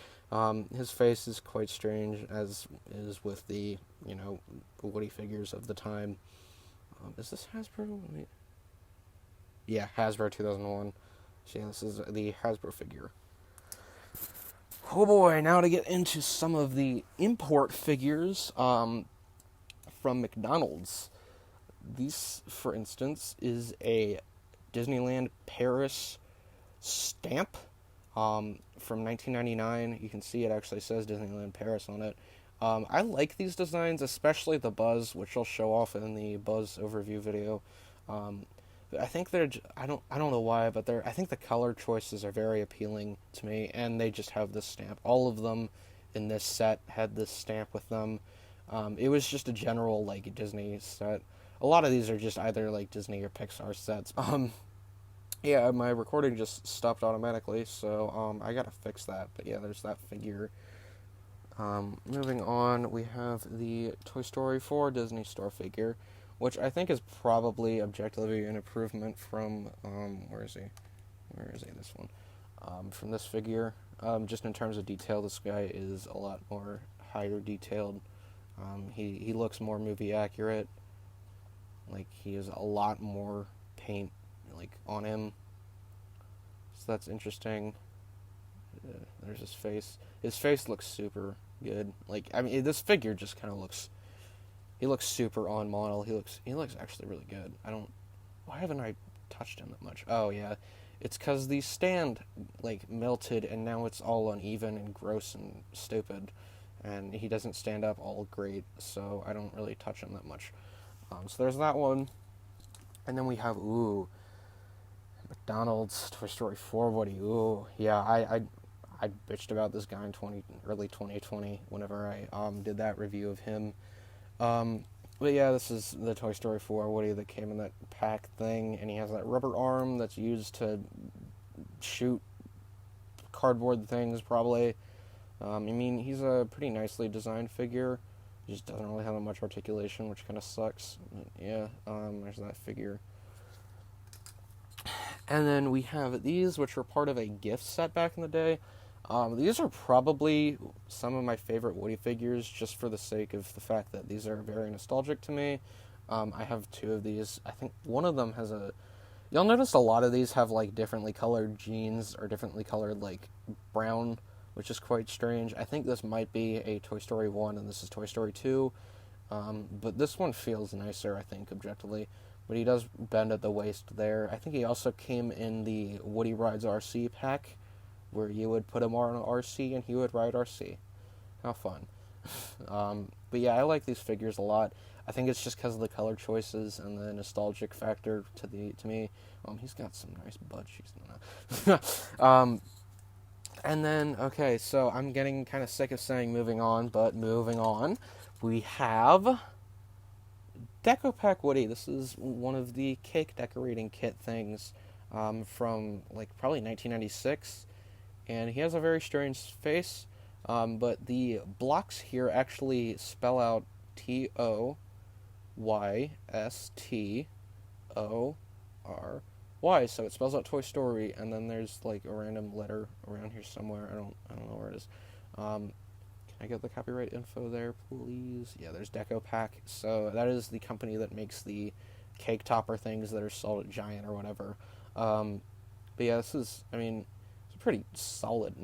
His face is quite strange, as is with the, you know, Woody figures of the time. Is this Hasbro? Yeah, Hasbro 2001. So yeah, this is the Hasbro figure. Oh boy, now to get into some of the import figures from McDonald's. This, for instance, is a Disneyland Paris stamp from 1999. You can see it actually says Disneyland Paris on it. I like these designs, especially the Buzz, which I'll show off in the Buzz overview video. I think I don't know why, but I think the color choices are very appealing to me, and they just have this stamp. All of them in this set had this stamp with them. It was just a general, like, Disney set. A lot of these are just either, like, Disney or Pixar sets. Yeah, my recording just stopped automatically, so I gotta fix that. But yeah, there's that figure. Moving on, we have the Toy Story 4 Disney Store figure, which I think is probably objectively an improvement from, where is he? This one. From this figure. Just in terms of detail, this guy is a lot more higher detailed. He looks more movie accurate. Like, he has a lot more paint, like, on him. So that's interesting. There's his face. His face looks super good. Like, I mean, this figure just kind of looks... He looks super on model. He looks actually really good. Why haven't I touched him that much? Oh, yeah. It's because the stand, like, melted, and now it's all uneven and gross and stupid. And he doesn't stand up all great, so I don't really touch him that much. So there's that one. And then we have, McDonald's Toy Story 4 Woody. Ooh, yeah, I bitched about this guy in early 2020 whenever I did that review of him. But yeah, this is the Toy Story 4 Woody that came in that pack thing, and he has that rubber arm that's used to shoot cardboard things, probably. I mean, he's a pretty nicely designed figure. He just doesn't really have that much articulation, which kind of sucks. But yeah, there's that figure. And then we have these, which were part of a gift set back in the day. These are probably some of my favorite Woody figures, just for the sake of the fact that these are very nostalgic to me. I have two of these. I think one of them has You'll notice a lot of these have, like, differently colored jeans, or differently colored, like, brown, which is quite strange. I think this might be a Toy Story 1, and this is Toy Story 2. But this one feels nicer, I think, objectively. But he does bend at the waist there. I think he also came in the Woody Rides RC pack, where you would put him on an RC and he would ride RC. How fun. But yeah, I like these figures a lot. I think it's just because of the color choices and the nostalgic factor to me. He's got some nice butt cheeks. And then, okay, so I'm getting kind of sick of saying moving on, but moving on, we have Deco Pack Woody. This is one of the cake decorating kit things from, like, probably 1996. And he has a very strange face, but the blocks here actually spell out Toyst Story. So it spells out Toy Story, and then there's like a random letter around here somewhere. I don't know where it is. Can I get the copyright info there, please? Yeah, there's Deco Pack. So that is the company that makes the cake topper things that are sold at Giant or whatever. But yeah, this is, I mean, it's a pretty solid,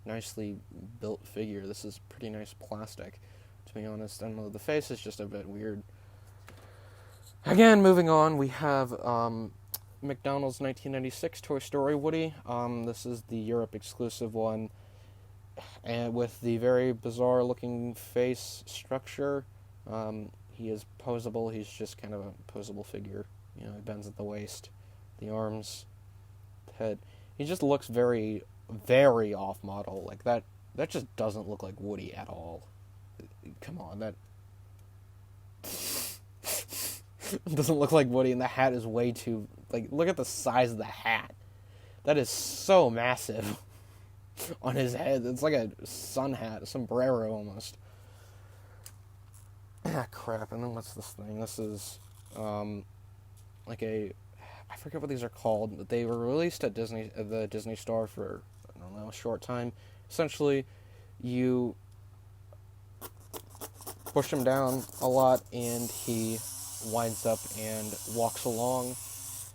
nicely built figure. This is pretty nice plastic, to be honest. And the face is just a bit weird. Again, moving on, we have McDonald's 1996 Toy Story Woody. This is the Europe exclusive one, and with the very bizarre looking face structure. He is posable. He's just kind of a posable figure. You know, he bends at the waist, the arms, the head. He just looks very, very off model. Like that just doesn't look like Woody at all. Come on, that doesn't look like Woody, and the hat is way too, like, look at the size of the hat. That is so massive on his head. It's like a sun hat, a sombrero almost. Ah, crap. And then what's this thing? This is like I forget what these are called, but they were released at the Disney Store for, I don't know, a short time. Essentially, you push him down a lot, and he winds up and walks along.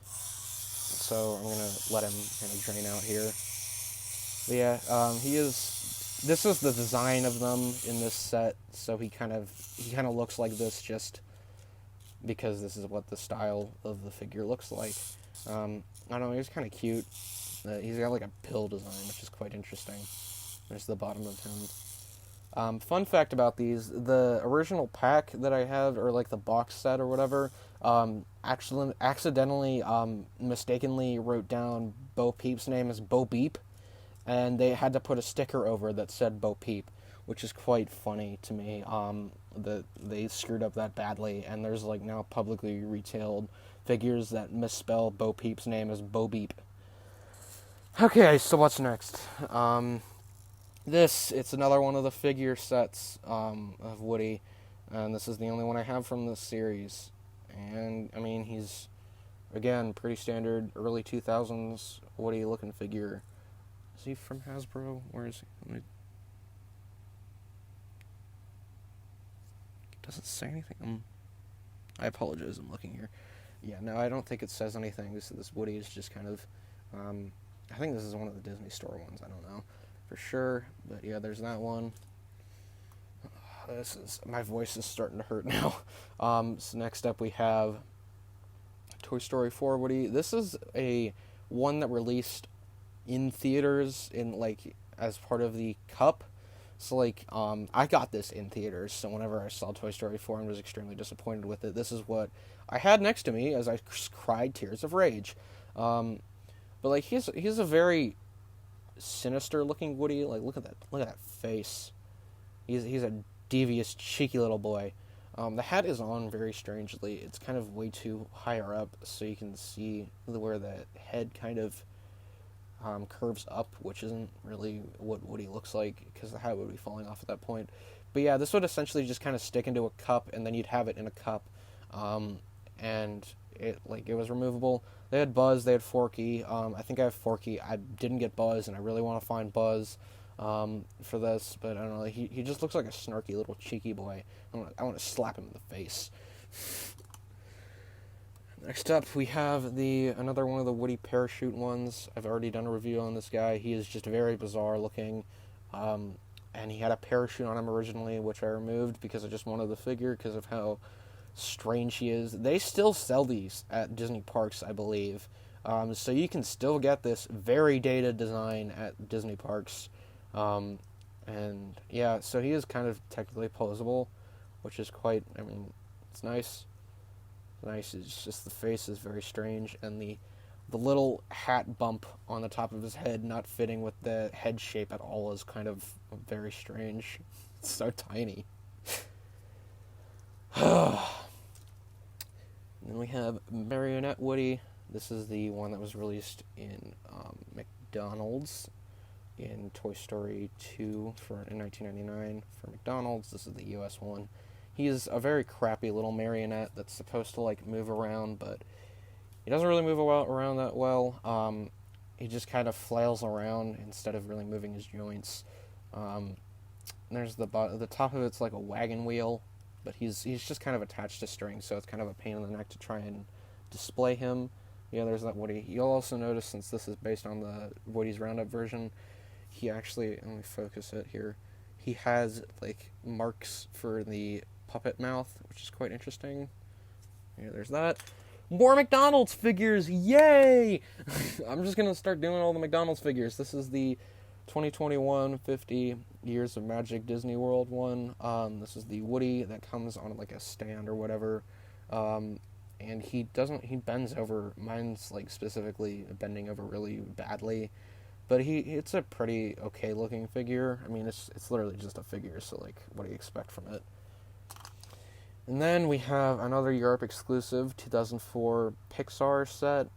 So I'm gonna let him kind of drain out here. But yeah, this is the design of them in this set. So he kind of looks like this just because this is what the style of the figure looks like. I don't know, he's kind of cute. He's got like a pill design, which is quite interesting. There's the bottom of him. Fun fact about these, the original pack that I have, or like the box set or whatever, accidentally, mistakenly wrote down Bo Peep's name as Bo Beep, and they had to put a sticker over that said Bo Peep, which is quite funny to me, that they screwed up that badly, and there's like now publicly retailed figures that misspell Bo Peep's name as Bo Beep. Okay, so what's next? It's another one of the figure sets of Woody, and this is the only one I have from this series. And, I mean, he's, again, pretty standard early 2000s Woody-looking figure. Is he from Hasbro? Where is he? It doesn't say anything. I apologize, I'm looking here. Yeah, no, I don't think it says anything. This Woody is just kind of, I think this is one of the Disney Store ones, I don't know for sure, but yeah, there's that one. My voice is starting to hurt now. So next up we have Toy Story 4 Woody. This is a one that released in theaters in like as part of the Cup. So like I got this in theaters, so whenever I saw Toy Story 4 and was extremely disappointed with it, this is what I had next to me as I cried tears of rage. But like he's a very sinister looking Woody. Like look at that face. He's a devious, cheeky little boy. The hat is on very strangely. It's kind of way too higher up, so you can see where the head kind of curves up, which isn't really what Woody looks like, because the hat would be falling off at that point. But yeah, this would essentially just kind of stick into a cup, and then you'd have it in a cup. And it was removable. They had Buzz, they had Forky. I think I have Forky. I didn't get Buzz, and I really want to find Buzz for this, but I don't know. He just looks like a snarky little cheeky boy. I want to slap him in the face. Next up, we have another one of the Woody parachute ones. I've already done a review on this guy. He is just very bizarre looking, and he had a parachute on him originally, which I removed because I just wanted the figure because of how strange he is. They still sell these at Disney parks, I believe, so you can still get this very dated design at Disney parks. And yeah, so he is kind of technically posable, which is quite, I mean, it's nice. It's just the face is very strange, and the little hat bump on the top of his head not fitting with the head shape at all is kind of very strange. It's so tiny. And then we have Marionette Woody. This is the one that was released in McDonald's in Toy Story 2 in 1999 for McDonald's. This is the US one. He's a very crappy little marionette that's supposed to like move around, but He doesn't really move around that well. He just kind of flails around instead of really moving his joints. Um, there's the top of it's like a wagon wheel, but he's just kind of attached to string, so it's kind of a pain in the neck to try and display him. Yeah, there's that Woody. You'll also notice, since this is based on the Woody's Roundup version, he actually, let me focus it here, he has like marks for the puppet mouth, which is quite interesting. Yeah, there's that. More McDonald's figures, yay! I'm just gonna start doing all the McDonald's figures. This is the 2021 50 Years of Magic Disney World one. This is the Woody that comes on like a stand or whatever. And he bends over. Mine's like specifically bending over really badly. But it's a pretty okay looking figure. I mean, it's literally just a figure, so like, what do you expect from it? And then we have another Europe exclusive 2004 Pixar set.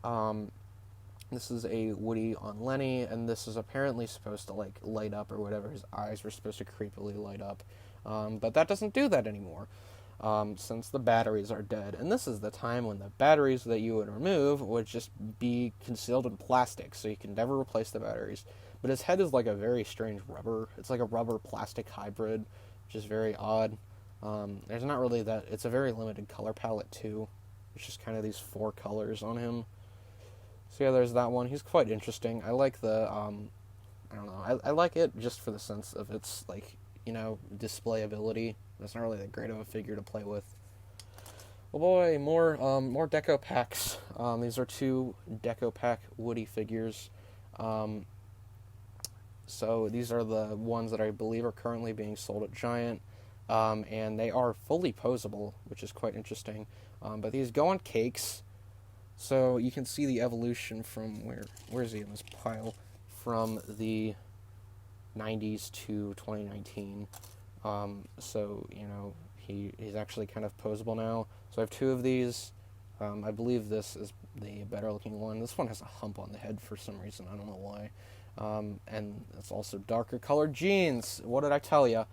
This is a Woody on Lenny, and this is apparently supposed to like light up or whatever. His eyes were supposed to creepily light up, but that doesn't do that anymore, since the batteries are dead. And this is the time when the batteries that you would remove would just be concealed in plastic, so you can never replace the batteries. But his head is like a very strange rubber. It's like a rubber plastic hybrid, which is very odd. There's not really that. It's a very limited color palette too. It's just kind of these 4 colors on him. So yeah, there's that one. He's quite interesting. I like the, I don't know. I like it just for the sense of its like, displayability. It's not really that great of a figure to play with. Oh boy, more deco packs. These are 2 deco pack Woody figures. So these are the ones that I believe are currently being sold at Giant. And they are fully posable, which is quite interesting. But these go on cakes, so you can see the evolution from where is he in this pile? From the 90s to 2019. So he's actually kind of posable now. So I have 2 of these. I believe this is the better looking one. This one has a hump on the head for some reason. I don't know why. And it's also darker colored jeans. What did I tell you?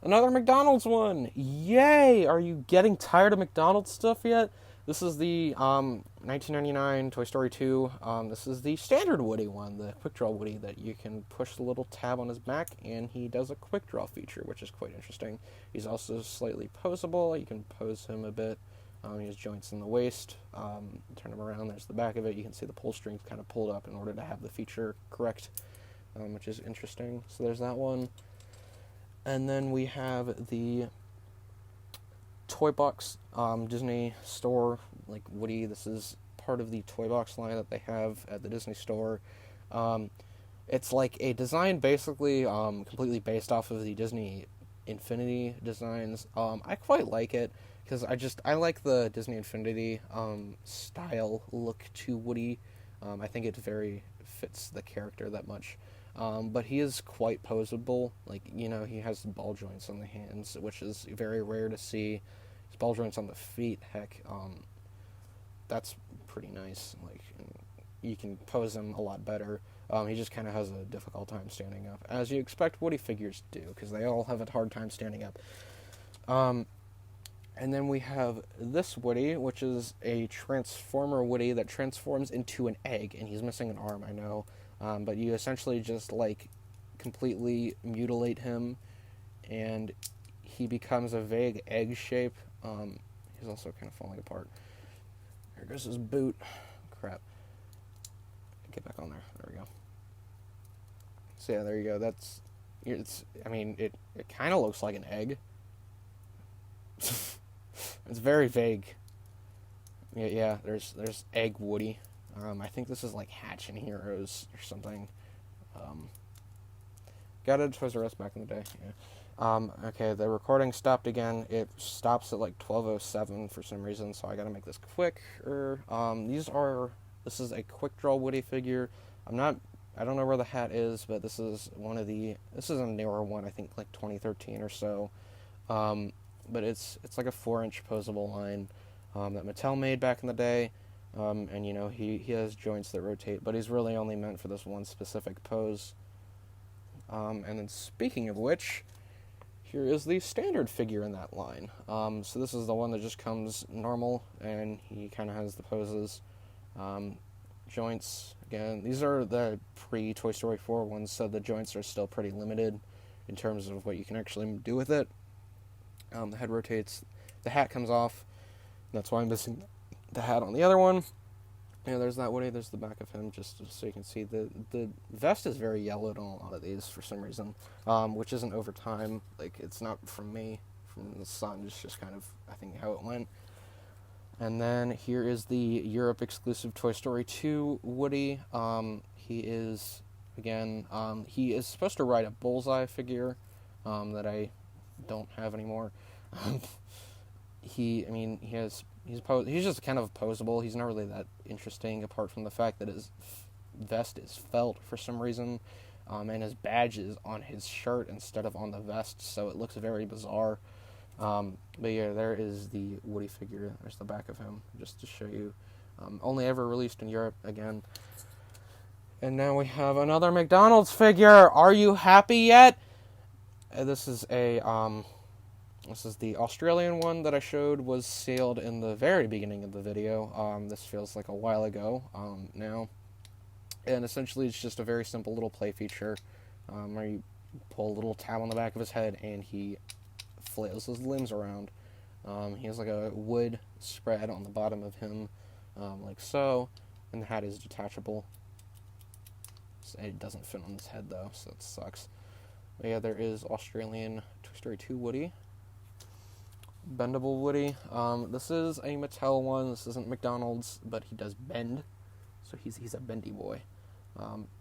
Another McDonald's one! Yay! Are you getting tired of McDonald's stuff yet? This is the 1999 Toy Story 2. This is the standard Woody one, the quick draw Woody, that you can push the little tab on his back, and he does a quick draw feature, which is quite interesting. He's also slightly posable. You can pose him a bit. He has joints in the waist. Turn him around. There's the back of it. You can see the pull strings kind of pulled up in order to have the feature correct, which is interesting. So there's that one. And then we have the Toy Box Disney store, like Woody. This is part of the Toy Box line that they have at the Disney store. It's like a design basically completely based off of the Disney Infinity designs. I quite like it because I like the Disney Infinity style look to Woody. I think it very fits the character that much. But he is quite posable. Like, he has ball joints on the hands, which is very rare to see. His ball joints on the feet, heck, that's pretty nice. Like, you can pose him a lot better. He just kind of has a difficult time standing up, as you expect Woody figures do, because they all have a hard time standing up. And then we have this Woody, which is a Transformer Woody that transforms into an egg, and he's missing an arm, I know. But you essentially just, like, completely mutilate him, and he becomes a vague egg shape. He's also kind of falling apart. There goes his boot. Crap. Get back on there. There we go. So yeah, there you go. It kind of looks like an egg. It's very vague. Yeah, there's Egg Woody. I think this is like Hatch and Heroes or something. Got it at Toys R Us back in the day. Yeah. Okay, the recording stopped again. It stops at like 12:07 for some reason, so I gotta make this quicker. This is a quick draw Woody figure. I don't know where the hat is, but this is a newer one, I think like 2013 or so. But it's like a 4-inch posable line that Mattel made back in the day. And he has joints that rotate, but he's really only meant for this one specific pose. And then speaking of which, here is the standard figure in that line. So this is the one that just comes normal, and he kind of has the poses. Joints, again, these are the pre-Toy Story 4 ones, so the joints are still pretty limited in terms of what you can actually do with it. The head rotates, the hat comes off, that's why I'm missing the hat on the other one. Yeah, there's that Woody, there's the back of him, just so you can see. The vest is very yellowed on a lot of these for some reason, which isn't over time. Like, it's not from me, from the sun, it's just kind of, I think, how it went. And then here is the Europe exclusive Toy Story 2 Woody. He is, again, he is supposed to ride a Bullseye figure that I don't have anymore. He's just kind of posable. He's not really that interesting, apart from the fact that his vest is felt for some reason, and his badge is on his shirt instead of on the vest, so it looks very bizarre. But yeah, there is the Woody figure. There's the back of him, just to show you. Only ever released in Europe, again. And now we have another McDonald's figure. Are you happy yet? This is the Australian one that I showed, was sealed in the very beginning of the video. This feels like a while ago now. And essentially it's just a very simple little play feature where you pull a little tab on the back of his head and he flails his limbs around. He has like a wood spread on the bottom of him, like so, and the hat is detachable. It doesn't fit on his head though, so it sucks. But yeah, there is Australian Toy Story 2 Woody. Bendable Woody. This is a Mattel one. This isn't McDonald's, but he does bend, so he's a bendy boy.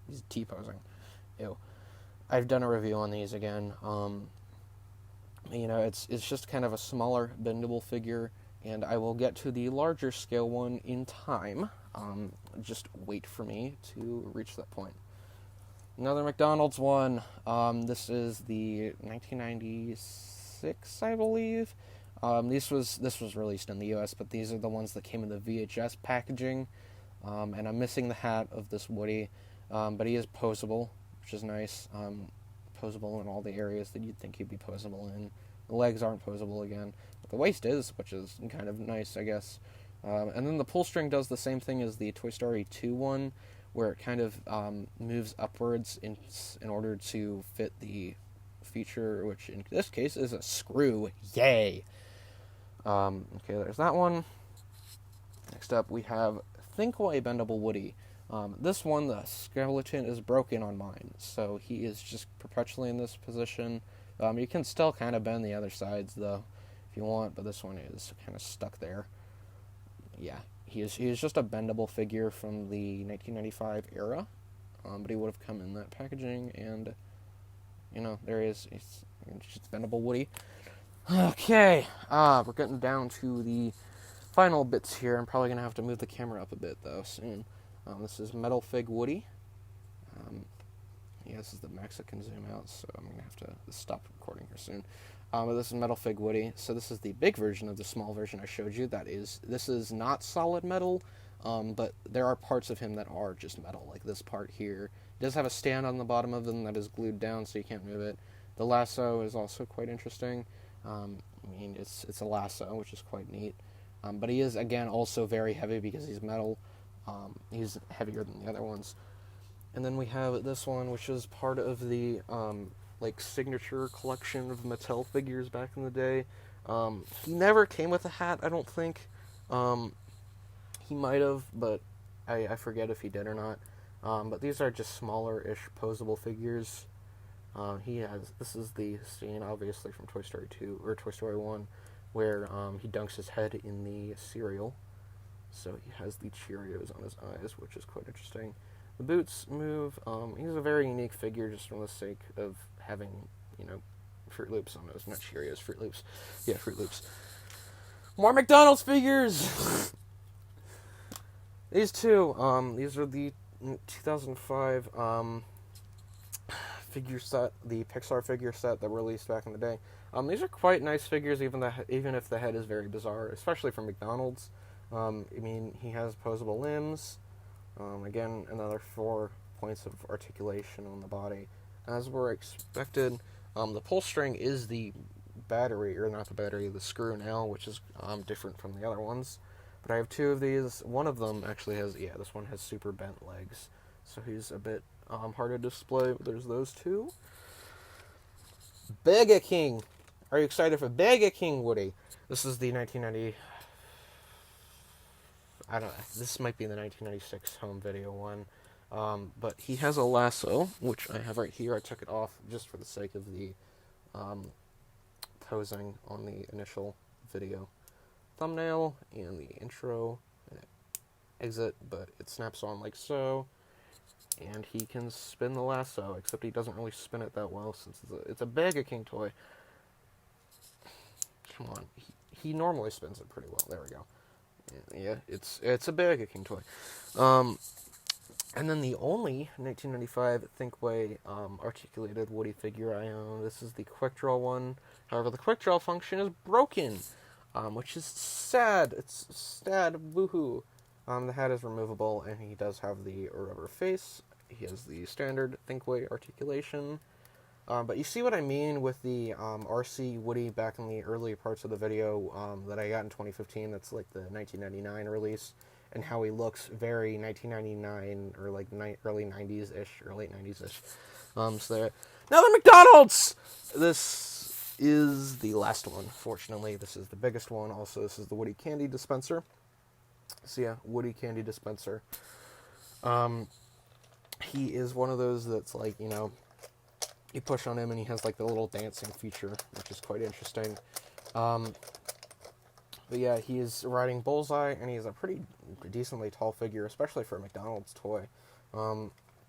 He's T-posing. Ew. I've done a review on these again. It's just kind of a smaller bendable figure, and I will get to the larger scale one in time. Just wait for me to reach that point. Another McDonald's one. This is the 1996, I believe. This was released in the U.S., but these are the ones that came in the VHS packaging. And I'm missing the hat of this Woody, but he is posable, which is nice. Posable in all the areas that you'd think he'd be posable in. The legs aren't posable again, but the waist is, which is kind of nice, I guess. And then the pull string does the same thing as the Toy Story 2 one, where it kind of moves upwards in order to fit the feature, which in this case is a screw. Yay! Okay, there's that one. Next up, we have Thinkway Bendable Woody. This one, the skeleton is broken on mine, so he is just perpetually in this position. You can still kind of bend the other sides, though, if you want, but this one is kind of stuck there. Yeah, he is just a bendable figure from the 1995 era, but he would have come in that packaging, and, there he is. It's just bendable Woody. Okay, we're getting down to the final bits here. I'm probably going to have to move the camera up a bit, though, soon. This is Metal Fig Woody. This is the Mexican zoom out, so I'm going to have to stop recording here soon. But this is Metal Fig Woody. So this is the big version of the small version I showed you. This is not solid metal, but there are parts of him that are just metal, like this part here. It does have a stand on the bottom of him that is glued down, so you can't move it. The lasso is also quite interesting. It's a lasso, which is quite neat. But he is, again, also very heavy because he's metal. He's heavier than the other ones. And then we have this one, which is part of the signature collection of Mattel figures back in the day. He never came with a hat, I don't think. He might have, but I forget if he did or not. But these are just smaller-ish posable figures. This is the scene, obviously, from Toy Story 2, or Toy Story 1, where he dunks his head in the cereal. So he has the Cheerios on his eyes, which is quite interesting. The boots move. He's a very unique figure just for the sake of having, Fruit Loops on those. Not Cheerios, Fruit Loops. Yeah, Fruit Loops. More McDonald's figures! These two, these are the 2005 figure set, the Pixar figure set that were released back in the day. These are quite nice figures, even if the head is very bizarre, especially for McDonald's. He has posable limbs. Again, another 4 points of articulation on the body. As we're expected, the pull string is the battery, or not the battery, the screw now, which is different from the other ones. But I have two of these. One of them actually has, yeah, this one has super bent legs, so he's a bit hard to display. But there's those two. Burger King. Are you excited for Burger King, Woody? This is the 1990. I don't know. This might be the 1996 home video one. But he has a lasso, which I have right here. I took it off just for the sake of the posing on the initial video thumbnail and the intro and exit, but it snaps on like so, and he can spin the lasso, except he doesn't really spin it that well since it's a Burger King toy. Come on, he normally spins it pretty well. There we go. Yeah, it's a Burger King toy. And then the only 1995 Thinkway articulated Woody figure I own, this is the Quick Draw one. However, the Quick Draw function is broken, which is sad. It's sad, woohoo. The hat is removable, and he does have the rubber face. He has the standard Thinkway articulation. But you see what I mean with the RC Woody back in the early parts of the video that I got in 2015. That's like the 1999 release, and how he looks very 1999 or like early 90s-ish or late 90s-ish. So there. Now the McDonald's! This is the last one, fortunately. This is the biggest one. Also, this is the Woody Candy Dispenser. So yeah, Woody Candy Dispenser. He is one of those that's like, you know, you push on him and he has like the little dancing feature, which is quite interesting. But yeah, he is riding Bullseye, and he's a pretty decently tall figure, especially for a McDonald's toy,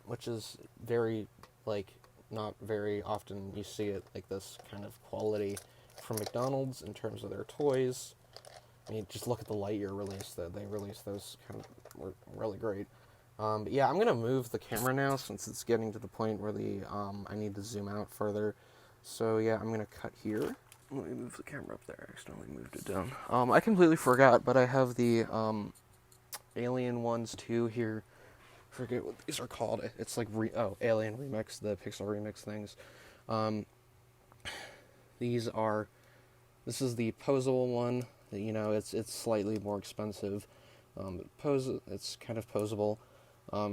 which is very, like, not very often you see it, like, this kind of quality from McDonald's in terms of their toys. I mean, just look at the Lightyear release that they released. Those kind of were really great. But yeah, I'm going to move the camera now since it's getting to the point where I need to zoom out further. So yeah, I'm going to cut here. Let me move the camera up there. I accidentally moved it down. I completely forgot, but I have the Alien ones too here. Forget what these are called. It's like Alien Remix, the Pixel Remix things. This is the posable one. You know, it's slightly more expensive. It's kind of posable.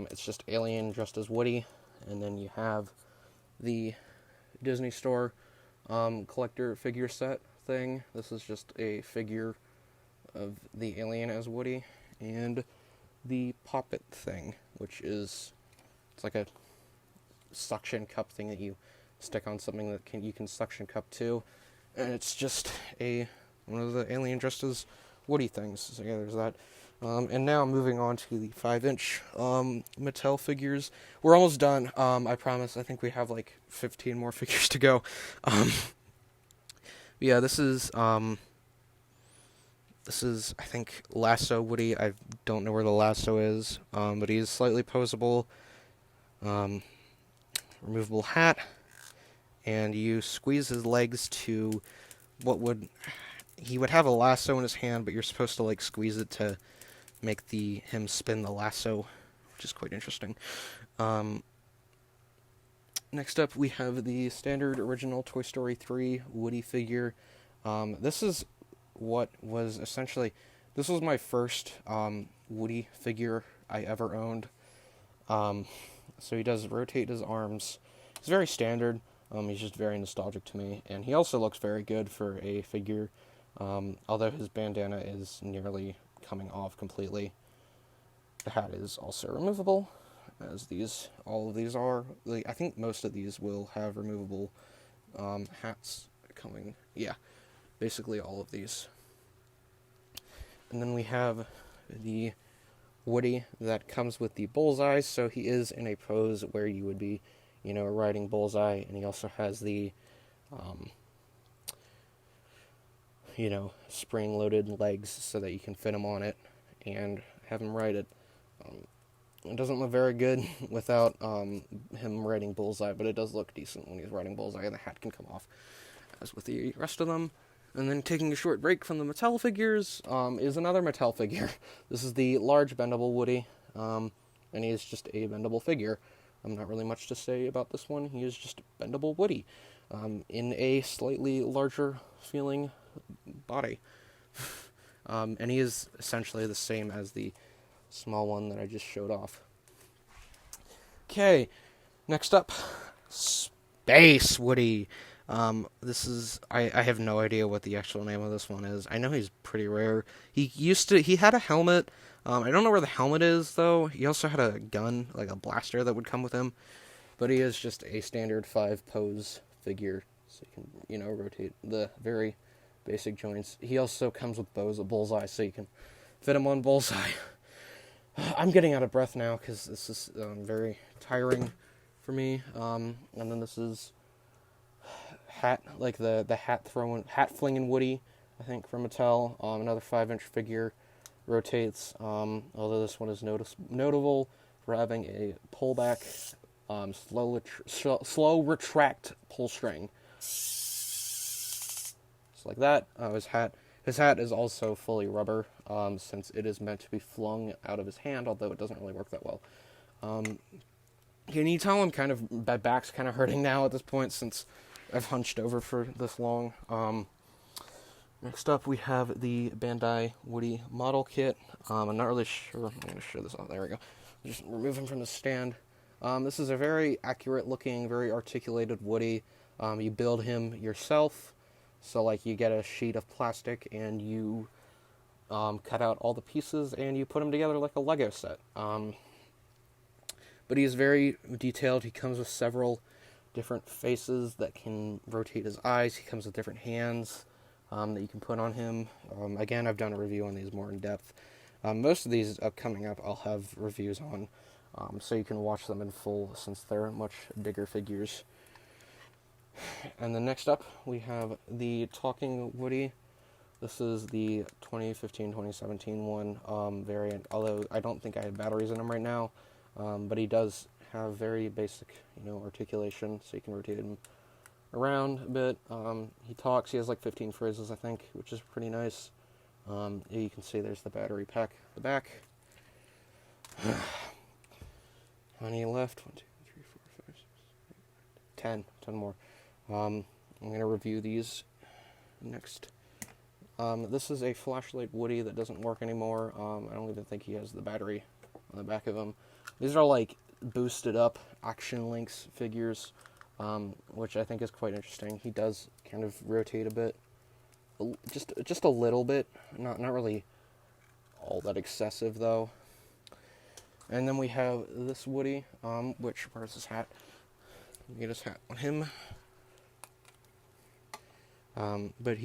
It's just Alien dressed as Woody, and then you have the Disney Store collector figure set thing. This is just a figure of the alien as Woody, and the Poppet thing, which is, it's like a suction cup thing that you stick on something that you can suction cup to, and it's just one of the alien dressed as Woody things. So yeah, there's that. And now moving on to the 5-inch Mattel figures. We're almost done, I promise. I think we have like 15 more figures to go. Yeah, this is, I think, Lasso Woody. I don't know where the lasso is, but he's slightly posable. Removable hat, and you squeeze his legs to he would have a lasso in his hand, but you're supposed to like squeeze it to make him spin the lasso, which is quite interesting. Next up, we have the standard original Toy Story 3 Woody figure. This is what was essentially, this was my first Woody figure I ever owned. So he does rotate his arms. It's very standard. He's just very nostalgic to me, and he also looks very good for a figure. Although his bandana is nearly coming off completely. The hat is also removable, as all of these are. I think most of these will have removable hats coming. Yeah, basically all of these. And then we have the Woody that comes with the Bullseye, so he is in a pose where you would be, you know, riding Bullseye, and he also has the you know, spring-loaded legs so that you can fit him on it and have him ride it. It doesn't look very good without him riding Bullseye, but it does look decent when he's riding Bullseye, and the hat can come off, as with the rest of them. And then taking a short break from the Mattel figures is another Mattel figure. This is the large bendable Woody, and he is just a bendable figure. Not really much to say about this one. He is just a bendable Woody in a slightly larger feeling body. and he is essentially the same as the small one that I just showed off. Okay, next up, Space Woody. This is, I have no idea what the actual name of this one is. I know he's pretty rare. He had a helmet. I don't know where the helmet is, though. He also had a gun, like a blaster that would come with him. But he is just a standard 5 pose figure. So you can, rotate the very basic joints. He also comes with bullseye, so you can fit him on bullseye. I'm getting out of breath now, because this is very tiring for me. And then this is hat, like the hat flinging Woody, I think, from Mattel. Another 5-inch figure, rotates. Although this one is notable for having a pullback, slow retract pull string. Just like that. His hat is also fully rubber, since it is meant to be flung out of his hand, although it doesn't really work that well. Can you tell my back's kind of hurting now at this point, since I've hunched over for this long. Next up, we have the Bandai Woody model kit. I'm not really sure. I'm going to show this off. There we go. Just remove him from the stand. This is a very accurate-looking, very articulated Woody. You build him yourself. So, like, you get a sheet of plastic, and you cut out all the pieces, and you put them together like a Lego set. But he is very detailed. He comes with several different faces that can rotate his eyes. He comes with different hands that you can put on him. Again, I've done a review on these more in depth. Most of these coming up I'll have reviews on, so you can watch them in full, since they're much bigger figures. And then next up, we have the Talking Woody. This is the 2015-2017 one variant, although I don't think I have batteries in him right now, but he does have very basic, articulation, so you can rotate him around a bit. He talks. He has like 15 phrases, I think, which is pretty nice. You can see there's the battery pack at the back. How many left? 1, 2, 3, 4, 5, 6, 7, 10 more. I'm going to review these next. This is a flashlight Woody that doesn't work anymore. I don't even think he has the battery on the back of him. These are like boosted up Action Links figures, which I think is quite interesting. He does kind of rotate a bit, just a little bit, not really all that excessive though. And then we have this Woody, where's his hat? Get his hat on him. But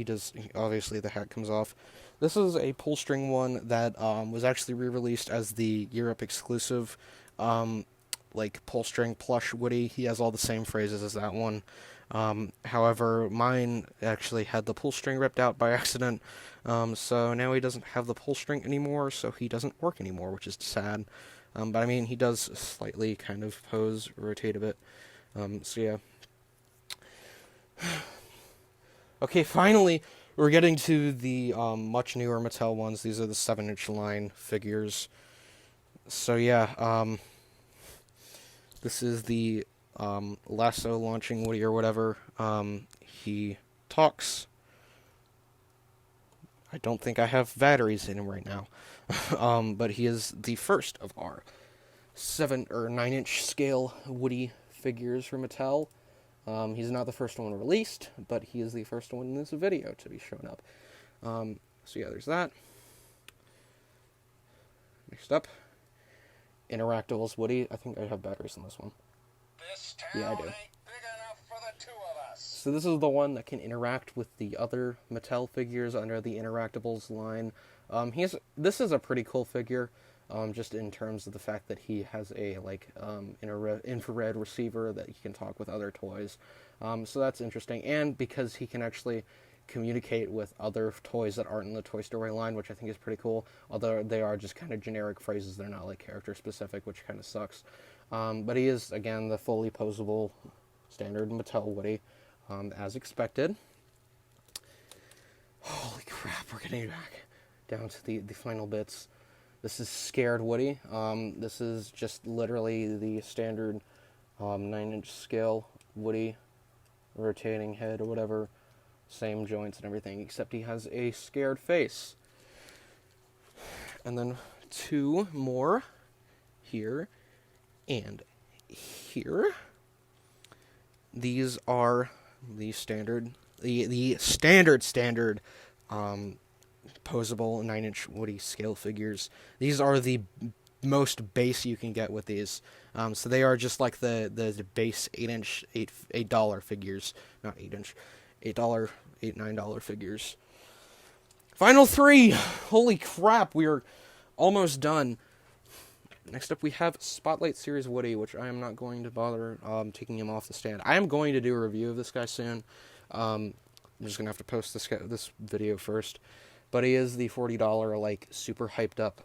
obviously the hat comes off. This is a pull string one that was actually re-released as the Europe exclusive, pull string plush Woody. He has all the same phrases as that one. However, mine actually had the pull string ripped out by accident, so now he doesn't have the pull string anymore, so he doesn't work anymore, which is sad. But I mean, he does slightly kind of pose, rotate a bit. So yeah. Okay, finally, we're getting to the much newer Mattel ones. These are the 7-inch line figures. So yeah, this is the lasso launching Woody or whatever. He talks. I don't think I have batteries in him right now. But he is the first of our 7 or 9-inch scale Woody figures from Mattel. He's not the first one released, but he is the first one in this video to be shown up. So yeah, there's that. Next up, Interactables Woody. I think I have batteries in this one. Yeah, I do. So this is the one that can interact with the other Mattel figures under the Interactables line. This is a pretty cool figure, just in terms of the fact that he has a infrared receiver that he can talk with other toys. So that's interesting, and because he can actually communicate with other toys that aren't in the Toy Story line, which I think is pretty cool, although they are just kind of generic phrases. They're not like character specific, which kind of sucks. But he is, again, the fully posable standard Mattel Woody, as expected. Holy crap, we're getting back down to the final bits. This is Scared Woody. This is just literally the standard 9-inch scale Woody, rotating head or whatever, same joints and everything, except he has a scared face. And then 2 more here and here. These are the standard, the standard posable 9-inch Woody scale figures. These are the most base you can get with these. So they are just like the base $8 figures, not 8-inch, $8, $9 figures. Final 3. Holy crap, we are almost done. Next up, we have Spotlight Series Woody, which I am not going to bother taking him off the stand. I am going to do a review of this guy soon. I'm just going to have to post this video first. But he is the $40, like, super hyped up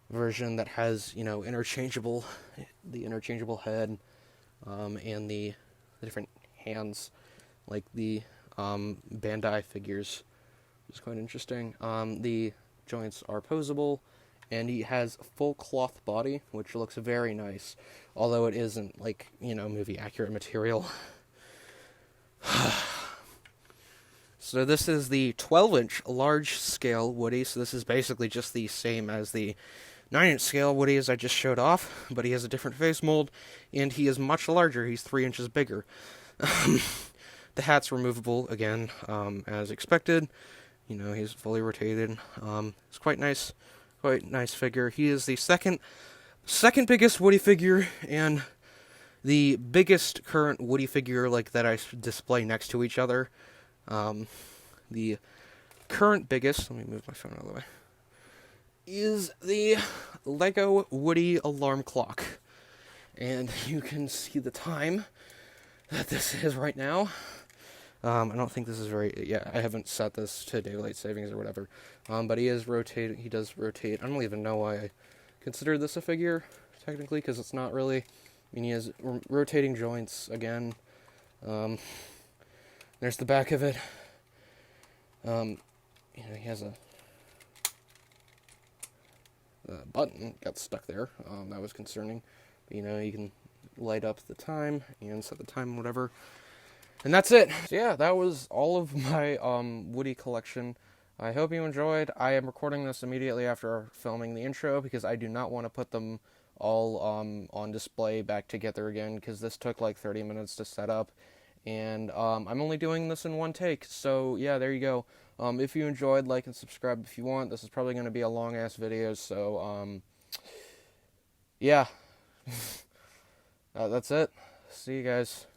version that has, you know, the interchangeable head and the different hands, like the Bandai figures. It's quite interesting. The joints are posable, and he has a full cloth body, which looks very nice, although it isn't, like, you know, movie accurate material. So this is the 12-inch large scale Woody, so this is basically just the same as the 9-inch scale Woody as I just showed off, but he has a different face mold, and he is much larger. He's 3 inches bigger. The hat's removable, again, as expected. You know, he's fully rotated. It's quite nice figure. He is the second biggest Woody figure, and the biggest current Woody figure, like, that I display next to each other. The current biggest, let me move my phone out of the way, is the Lego Woody alarm clock. And you can see the time that this is right now. I don't think this is I haven't set this to daylight savings or whatever. But he does rotate. I don't even know why I consider this a figure, technically, because it's not really. I mean, he has rotating joints, again. There's the back of it. You know, he has a button got stuck there. That was concerning. But, you know, you can light up the time and set the time, whatever. And that's it. So yeah, that was all of my Woody collection. I hope you enjoyed. I am recording this immediately after filming the intro because I do not want to put them all on display back together again, because this took like 30 minutes to set up. And I'm only doing this in one take. So yeah, there you go. If you enjoyed, like and subscribe if you want. This is probably going to be a long-ass video, so yeah. That's it. See you guys.